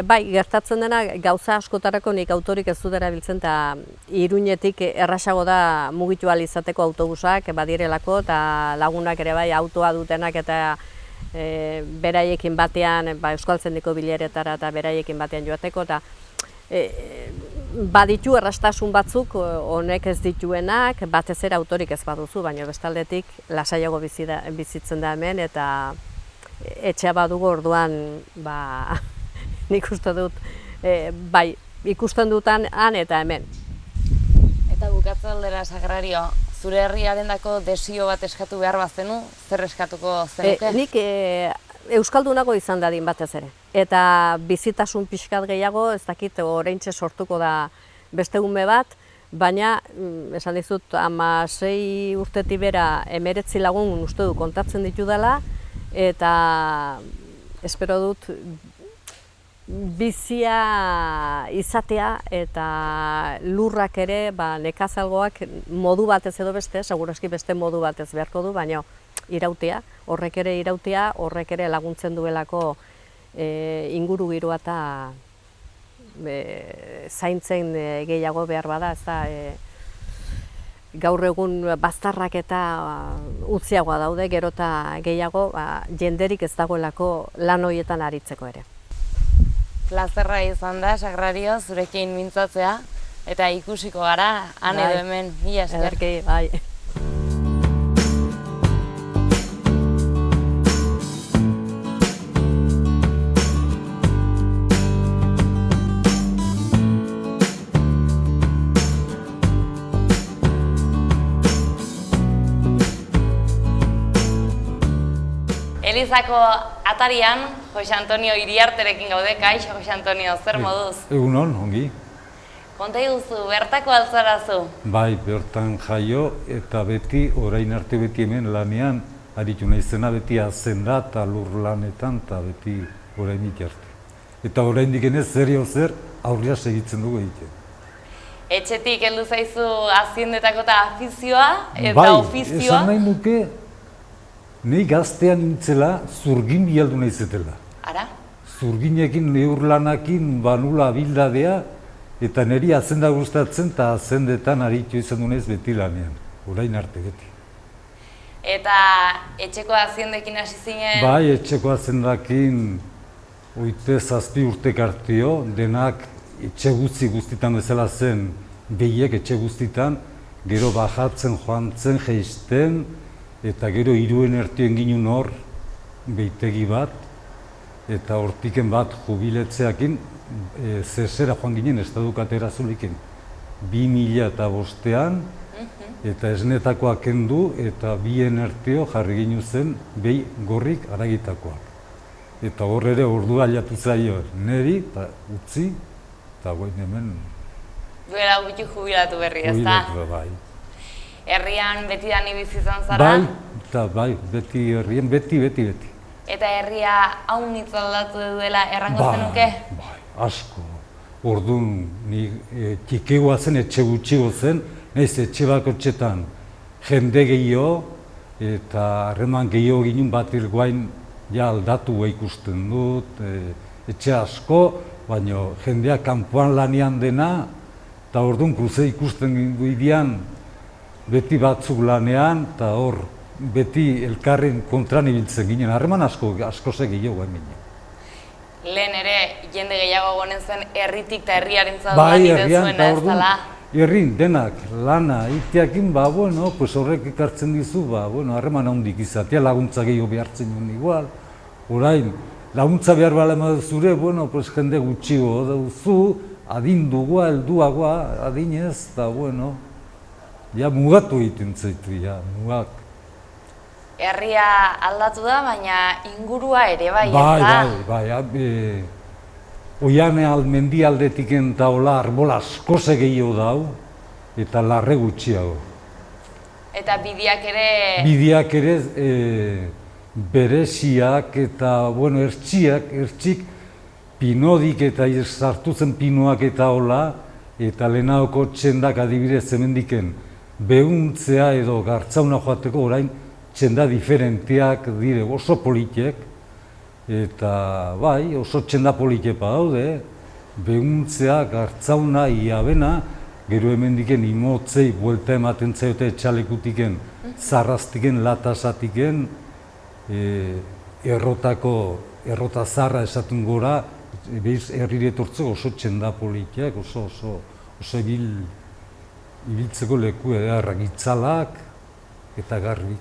bai, gertatzen dena gauza askotarako nik autorik ez dut erabiltzen eta Iruñetik errazago da mugitu ahal izateko autobusak badirelako eta lagunak ere bai autoa dutenak eta beraiekin batean, Euskaltzaindiko bileretara eta beraiekin batean joateko eta baditu errastasun batzuk honek ez dituenak, batez ere autorik ez baduzu, baina bestaldetik lasaiago bizitzen da hemen eta etxea badugu orduan nik uste dut bai ikusten dutan han eta hemen. Eta bukatze aldera, Sagrario, zure herriarendako desio bat eskatu behar bazenu, zer eskatuko zenuke? Nik euskaldunago izan dadin batez ere. Eta bizitasun pixkat gehiago, ez dakit oraintxe sortuko da beste ume bat, baina esan dizut 16 urtetik bera 19 lagun uste du kontatzen ditu dela, eta espero dut bizia izatea eta lurrak ere nekazalgoak modu batez edo beste, seguraski beste modu batez beharko du, baina irautea, horrek ere laguntzen duelako ingurugiroa eta zaintzen gehiago behar bada, ez da gaur egun baztarrak eta utziagoa daude, gero eta gehiago jenderik ez dagoelako lan horietan aritzeko ere. Plazerra izan da, Sagrario, zurekin mintzatzea, eta ikusiko gara, han edo hemen, mila esker. Ederki, bai. Elizako atarian, Jose Antonio Iriarterekin gaude, kaixo, Jose Antonio, zer moduz? Egunon, ongi. Konta iguzu, bertako altzarazu? Bai, bertan jaio eta beti, orain arte beti hemen lanean, aritu naizena beti azenda eta lur lanetan eta beti orain arte. Eta orain dikenez zer aurria segitzen dugu egiten. Etxetik heldu zaizu aziendetako eta afizioa eta bai, ofizioa? Bai, esan nahi nuke, nahi gaztean nintzela zurgin bialdu naizetela. Ara? Zurginekin, neurlanakin, banula bildadea, eta niri azenda gustatzen eta azendetan aritu izan du naiz beti lanean, orain arte beti. Eta etxeko aziendekin hasi zinen? Bai, etxeko azendakin 7 urtek artio, denak etxe guztitan bezala zen behiek etxe guztitan, gero bajatzen, joan zen, jeisten, eta gero iruen ertioen ginen hor, behitegi bat, eta hortiken bat jubiletzeakin, zesera joan ginen estadukatera zuliken. 2005an, eta esnetakoak kendu, eta bien ertio jarri ginen zen, behi gorrik aragitakoak. Eta hor ere ordua aliatu zaio, neri, eta utzi, eta goin hemen... Duela gutxi jubilatu berri, ez da? Jubilatu, bai. Herrian beti dani bizi izan zara? Bai, eta bai, beti herrian, beti. Eta herria haunitz aldatu duela errango zenuke? Bai, asko. Orduan, ni txikegoa zen, etxe gutxigo zen, nahiz etxe bako txetan jende gehiago, eta harreman gehiago ginen bat irguain ja aldatu ikusten dut, etxe asko, baina jendea kanpoan lanean dena, eta orduan kruze ikusten gidian, beti batzuk lanean, eta hor, beti elkarren kontran ibiltzen ginen, harreman asko gehiago ginen. Lehen ere, jende gehiago gonen zen herritik eta herriaren zaduan bai, zuena, ez dela? Herrin, denak, lana, iteakin, horrek ekartzen dizu, harreman handik izatea, laguntza gehiago behartzen duen igual. Orain, laguntza behar bala zure, jende gutxigo duzu, adindugua, helduagoa, adinez, eta ja mugatu egiten zaitu, mugak. Herria aldatu da, baina ingurua ere bai, ez da? Bai, oian mendialdetik eta hola arbol asko gehiago dau, eta larre gutxiago. Eta bideak ere... Bideak ere bereziak eta, ertxik, pinodik eta sartu zen pinoak eta hola, eta lehenagoko txendak adibidez hemendiken behuntzea edo gartzauna joateko orain txenda diferenteak dire oso politiek, eta bai, oso txenda politepa daude, behuntzea, gartzauna, iabena, gero hemendiken imotzei buelta ematen zaiote etxalekutiken, zarraztiken, latasatiken, errota zarra esatun gora, behiz herrire etortzeko oso txenda politiak, oso oso ibiltzeko leku ederrak, itzalak eta garbik.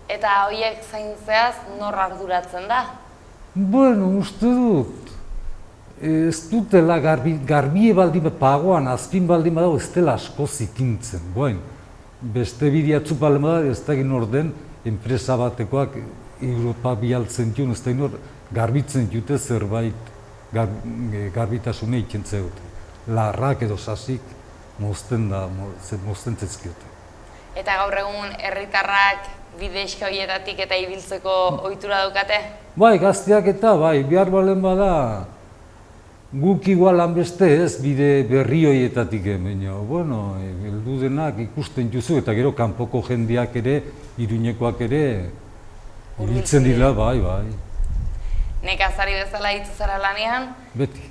Eta horiek zaintzeaz nor arduratzen da? Bueno, uste dut, ez dutela garbie baldin pagoan, azpin baldin badago ez dela asko zikintzen. Beste bideatzu baldin badago ez da egin orden, enpresa batekoak Europa bialtzen diun, ez da egin garbitzen dute zerbait garbitasune ikentzea dute. Larrak edo sasik mozten zezkiote. Eta gaur egun herritarrak bidexka horietatik eta ibiltzeko ohitura daukate? Bai, gazteak eta bai, behar balen bada, guk igualan beste ez bide berri horietatik baina, bueno, heldu denak ikusten juzu eta gero kanpoko jendeak ere, Iruñekoak ere, ibiltzen dira, bai. Nekazari bezala hitzu zara lanean? Beti.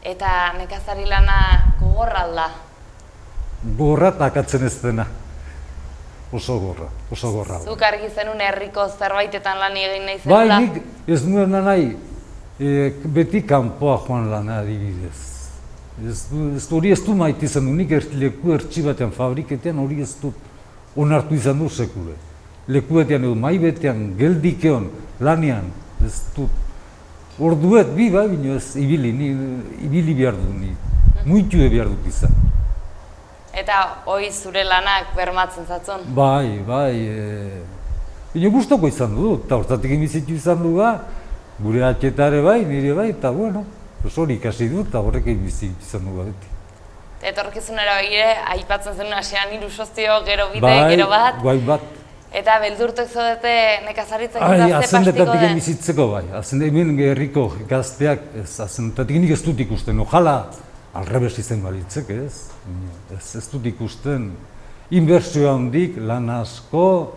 Eta nekazari lana gogorra alda? Gogorra takatzen ez dena. Oso gorra. Zuk argi zenun herriko zerbaitetan lan egin nahi zenula? Bai, nik ez nuen nahi, beti kanpoa joan lana adibidez. Hori ez du maite izan du, nik leku ertsi batean, fabriketean hori ez dut onartu izan du sekule. Leku batean edo mai batean, geldikeon, lanean, ez dut. Orduet bi bai, bino ez ibili behar du, muitu behar dut izan. Eta hoi zure lanak bermatzen zatzun? Bai. Bino gustoko izan du, eta hortatik bizitu izan du gure atxetare bai, nire bai, eta bueno, hori ikasi du, eta horrek bizitu izan du beti. Etorkizunera begire, aipatzen zenun asean 3 sozio, gero bide, gero bat. Bai, bat. Eta beldurtu izodete nekazaritzak gazte pastiko Azendetatik bizitzeko bai, hemen herriko gazteak, azendetatik nik ez dut ikusten, ojala, alrebes izan balitzek, ez dut ikusten, inbertsio handik, lan asko,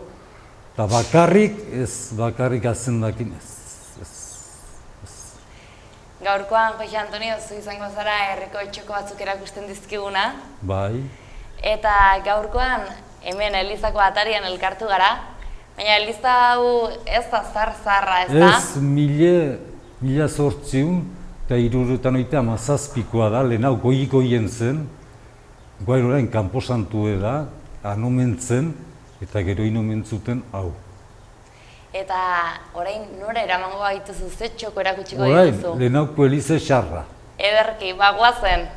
eta bakarrik azendakin ez. Gaurkoan, Jose Antonio, zu izango zara herriko etxoko batzuk erakusten dizkiguna. Bai. Eta gaurkoan, hemen Elizako atarian elkartu gara, baina Eliza hau ez da zar-zarra, ez da? Ez, 1857 da, lehen hau goi-goien zen, guain orain kanposantu da, anomentzen, eta gero inomentzuten hau. Eta orain nora eramango gaituzu, ze txoko erakutsiko dituzu? Orain, lehen hauko Elize xarra. Ederki, bagoazen.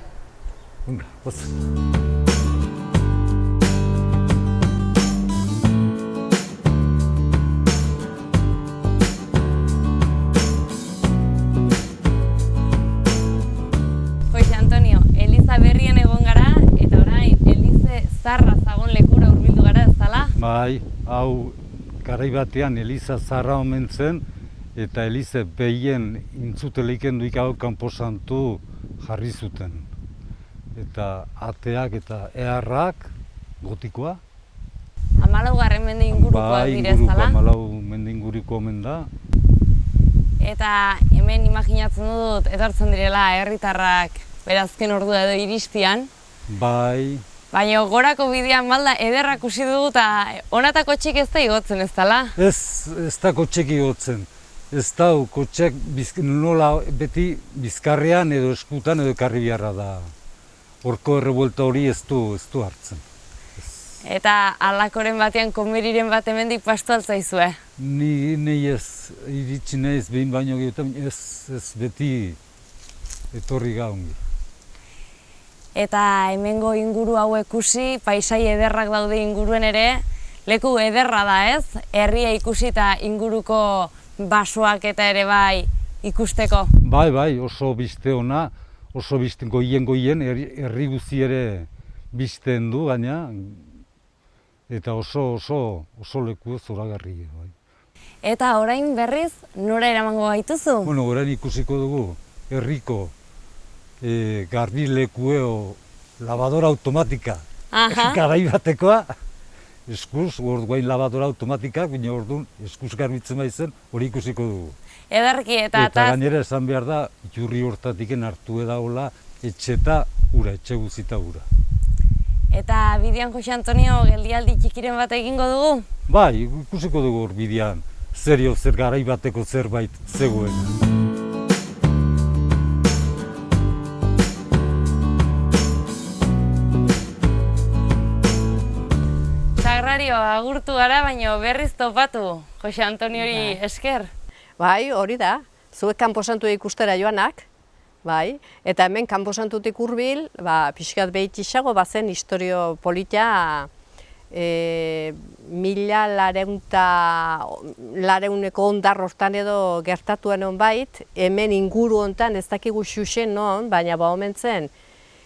Goazen. Berrien egon gara, eta orain Elize Zarra zagon lekura hurbildu gara, ez dala? Bai, hau garai batean Eliza Zarra omen zen, eta Elize behien intzuteliken duik hau kanposantu jarri zuten. Eta ateak eta eharrak, gotikoa. 14. mende ingurukoa dire, ez dala? Bai, 14 mende inguruko omen da. Eta hemen imaginatzen dut, etortzen direla herritarrak berazken ordua edo iristian. Bai. Baina gorako bidean balda ederrak usi dugu eta honatako kotxik ez da igotzen, ez dala? Ez da kotxek igotzen. Ez da kotxek nola beti bizkarrean edo eskutan edo ekarri beharra da. Horko errebuelta hori ez du hartzen. Eta alakoren batean komeriren bat hemendik pastu altzaizue? Ni ez iritsi naiz behin baino gehiagotan, ez beti etorri gaungi. Eta hemengo inguru hau ikusi, paisai ederrak daude inguruen ere, leku ederra da ez? Herria ikusi eta inguruko basoak eta ere bai ikusteko. Bai, oso biste ona, oso biste goien, herri guzi ere bizten du gaina, eta oso leku zoragarri. Bai. Eta orain berriz, nora eramango gaituzu? Bueno, orain ikusiko dugu, herriko garbilekue lavadora automatika. Garai batekoa, eskuz, orduain lavadora automatikak, baina orduan eskuz garbitzen baizen, hori ikusiko dugu. Ederki eta gainera esan behar da, iturri hortatiken hartu edagola etxeta ura, etxe guzita ura. Eta bidean, Jose Antonio, geldialdi txikiren bat egingo dugu? Bai, ikusiko dugu hor bidean, zer garai bateko zerbait zegoen. agurtu gara, baina berriz topatu, Jose Antoniori esker. Bai, hori da, zuek kanposantua ikustera joanak, bai, eta hemen kanposantutik hurbil, pixkat behitxixago bazen historio polita, 1000 ondar hortan edo gertatuen honbait, hemen inguru hontan ez dakigu xuxen non, baina omen zen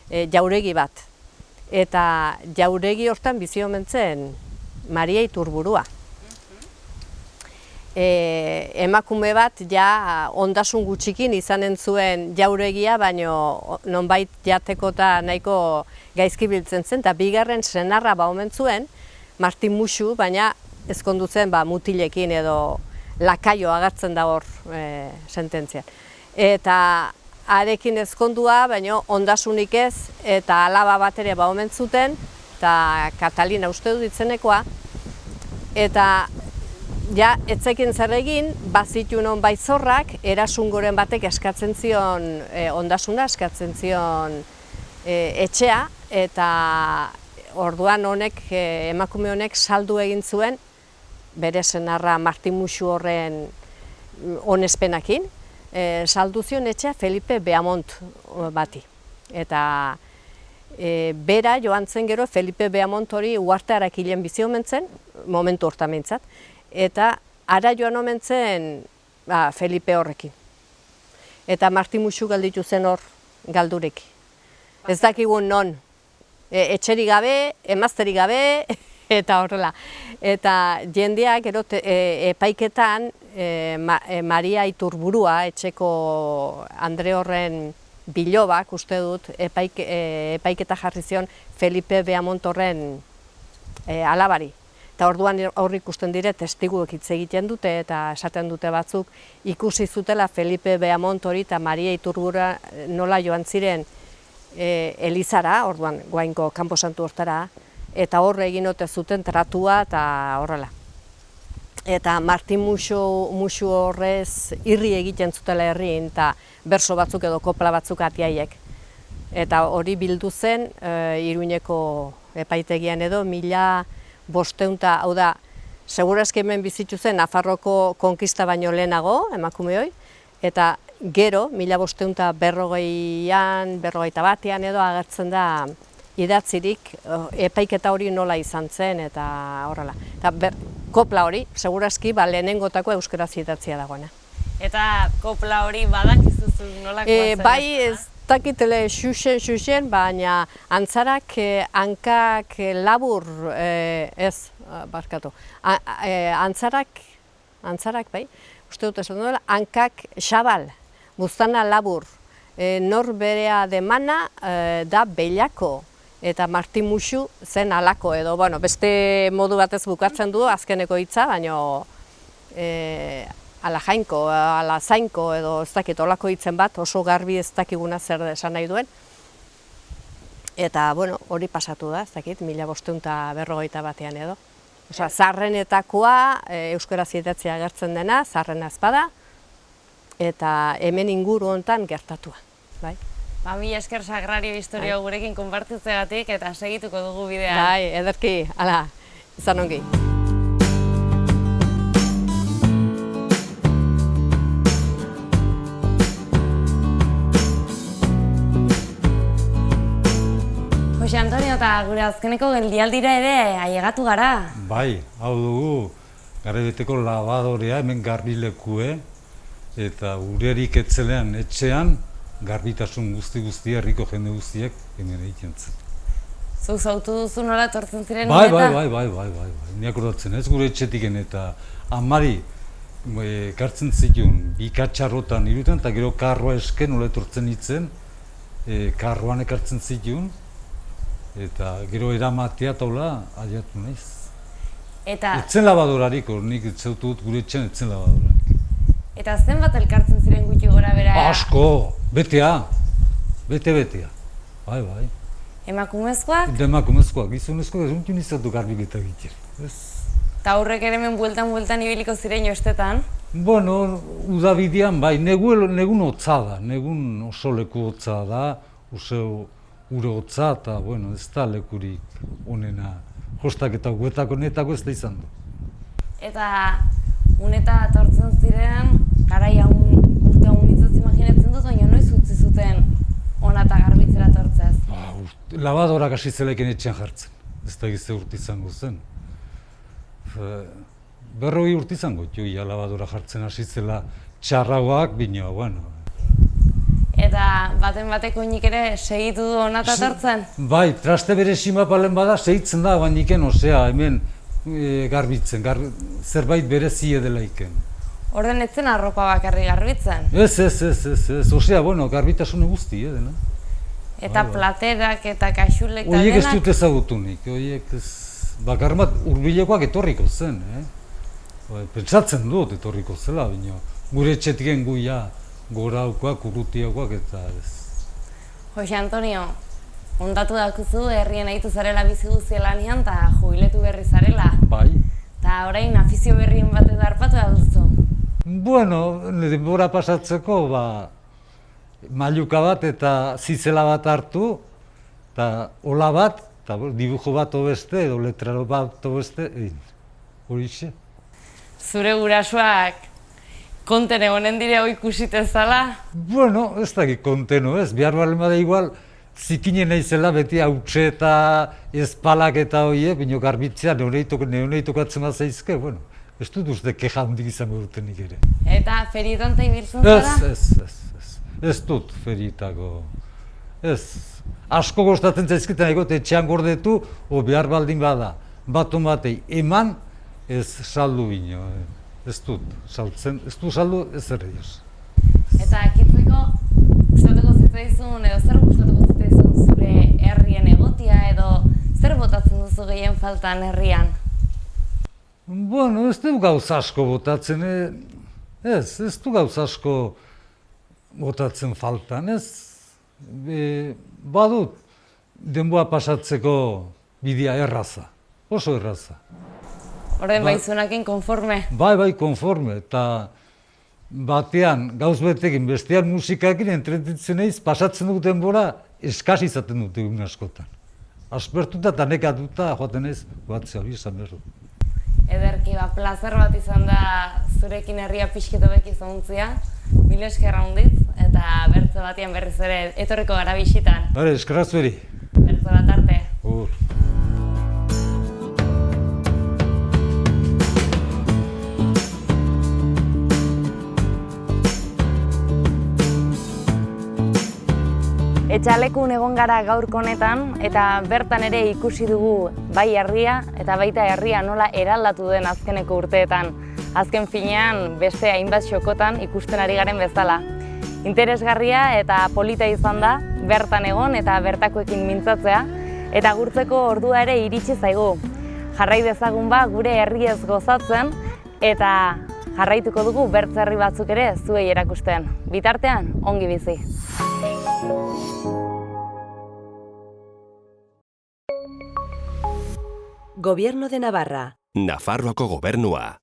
jauregi bat. Eta jauregi hortan bizi omen zen Maria Iturburua. Emakume bat ja ondasun gutxikin izanen zuen jauregia, baino nonbait jateko eta nahiko gaizki biltzen zen, eta bigarren senarra omen zuen, Martin Muxu, baina ezkondu zen mutilekin edo lakaio agertzen da hor sententzian. Eta arekin ezkondua, baina ondasunik ez, eta alaba bat ere omen zuten, eta Katalina uste dut itzenekoa, eta ja, etzekin zer egin, bazitu non zorrak, erasungoren batek eskatzen zion ondasuna, eskatzen zion etxea, eta orduan honek, emakume honek saldu egin zuen, bere senarra Martin Muxu horren onespenakin, saldu zion etxea Felipe Beamont bati. Eta bera joan zen gero Felipe Beamont hori uhartearak hilen bizi omen zen, momentu hortan behintzat, eta ara joan omen zen Felipe horrekin. Eta Martin Muxu galditu zen hor galdurik. Ez dakigun non, etxerik gabe, emazterik gabe, eta horrela. Eta jendeak gero epaiketan Maria Iturburua, etxeko Andre horren bilobak, uste dut, epaiketa jarri zion Felipe Beamont horren alabari. Eta orduan hor ikusten dire testiguek hitz egiten dute eta esaten dute batzuk ikusi zutela Felipe Beamont hori eta Maria Iturbura nola joan ziren Elizara, orduan guainko kanposantu hortara, eta horre egin ote zuten tratua eta horrela. Eta Martin Muxu horrez irri egiten zutela herrin, eta berso batzuk edo kopla batzuk atiaiek. Eta hori bildu zen Iruñeko epaitegian edo 1500, hau da, segurazki hemen bizitu zen Nafarroko konkista baino lehenago, emakume hoi, eta gero, 1540an, 41an edo agertzen da idatzirik epaiketa hori nola izan zen eta horrela. Eta kopla hori, segurazki, lehenengotako euskaraz idatzia dagoena. Eta kopla hori badakizuzu nolakoa zen? Bai, ez dakitele xuxen, baina antzarak hankak labur, ez, barkatu, antzarak bai, uste dut esan duela, hankak xabal, buztana labur, nor berea demana da Bellako, eta Martin Muxu zen alako edo, bueno, beste modu batez bukatzen du azkeneko hitza, baina ala jainko, ala zainko edo ez dakit olako hitzen bat, oso garbi ez dakiguna zer esan nahi duen. Eta, bueno, hori pasatu da, ez dakit, 1541an edo. Osa, zaharrenetakoa, euskaraz idatzia agertzen dena, zaharrena ezpada, eta hemen inguru hontan gertatua, bai. Mila esker sagrario historia gurekin konpartitzeagatik eta segituko dugu bidean. Bai, ederki, ala, izan ongi. Jose Antonio, eta gure azkeneko geldialdira ere ailegatu gara. Bai, hau dugu, garabeteko labadorea hemen garbilekue, eta urerik etzelean etxean, garbitasun guzti herriko jende guztiek hemen egiten zen. Zuk zautu duzu nola etortzen ziren Bai, ni akordatzen ez gure etxetiken eta amari ekartzen zituen bikatxarrotan irutan eta gero karroa esken nola etortzen hitzen, karroan ekartzen zituen eta gero eramatea taula aiatu naiz. Etzen labadorarik, nik zautu dut gure etxean etzen labadorarik. Eta zenbat elkartzen ziren gutxi gora bera? Asko, betea, betea, bai. Emakumezkoak? Emakumezkoak, gizonezkoak ez unkin izatu garbiketa egiten. Eta horrek ere hemen bueltan ibiliko ziren joestetan? Bueno, udabidean bai, negun hotza da, negun oso leku hotza da, ure hotza eta, bueno, ez da lekurik onena kostak eta guetako netako ez da izan du. Eta uneta etortzen ziren, garaia urte unitzaz imaginatzen dut, baina noiz utzi zuten ona eta garbitzera etortzez? Labadorak hasi zeleken etxean jartzen, ez da gizte urte izango zen. 40 urte izango, joia labadora jartzen hasi zela txarragoak, bina, bueno. Eta baten bateko nik ere segitu du ona eta etortzen? Bai, traste bere simapalen bada segitzen da, baina iken osea, hemen garbitzen, zerbait berezi edela iken. Orden etzen arropa bakarri garbitzen? Ez, osea, bueno, garbitasune guzti, dena. Eta platerak eta kaxulek eta Horiek ez denak? dut ezagutunik, horiek ez... Bakar bat hurbilekoak etorriko zen, pentsatzen dut etorriko zela, baina gure etxetiken guia goraukoak, urrutiakoak eta ez. Jose Antonio, ondatu dakuzu herrien aitu zarela bizi guztia lanean eta jubiletu berri zarela. Bai. Eta orain afizio berrien bat edo harpatu duzu. Bueno, denbora pasatzeko, mailuka bat eta zizela bat hartu, eta ola bat, eta dibujo bat obeste, edo letraro bat obeste, horixe. Zure gurasoak konten egonen dire hoi ikusitezala? Bueno, ez dakit konteno ez, behar balen bada igual, zikinen naizela beti hautxe eta ezpalak eta hoie, bino garbitzea neoneitokatzen bat zaizke, bueno, ez dut uste keja handik izango dutenik ere. Eta ferietan eta ibiltzen zara? Ez dut ferietako, ez. Asko gostatzen zaizketan egote etxean gordetu, o behar baldin bada, baton batei eman, ez saldu bino, ez dut saltzen, ez du saldu ez ere joz. Eta akitzeko, gustatuko zitzaizun edo zer gustatuko zitzaizun zure herrien egotia edo zer botatzen duzu gehien faltan herrian? Bueno, ez du gauz asko botatzen, ez du gauz asko botatzen faltan, ez. Badut, denboa pasatzeko bidea erraza, oso erraza. Horren baizunakin konforme? Bai, konforme, eta batean gauz betekin, bestean musikakin entretitzen eiz, pasatzen dut denbora eskasi izaten dute egun askotan. Aspertuta eta nekatuta joaten ez, batzea hori esan behar dut. Ederki, plazer bat izan da zurekin herria pixketo beki zontzia. Mil esker handitz, eta bertze batean berriz ere etorriko gara bisitan. Bare, eskerrak zueri. Bertze bat arte. Etxalekun egon gara gaurko honetan, eta bertan ere ikusi dugu bai herria eta baita herria nola eraldatu den azkeneko urteetan. Azken finean beste hainbat xokotan ikusten ari garen bezala. Interesgarria eta polita izan da, bertan egon eta bertakoekin mintzatzea, eta gurtzeko ordua ere iritsi zaigu. Jarrai dezagun gure herriez gozatzen, eta jarraituko dugu bertze herri batzuk ere zuei erakusten. Bitartean, ongi bizi. Gobierno de Navarra. Nafarroako gobernua.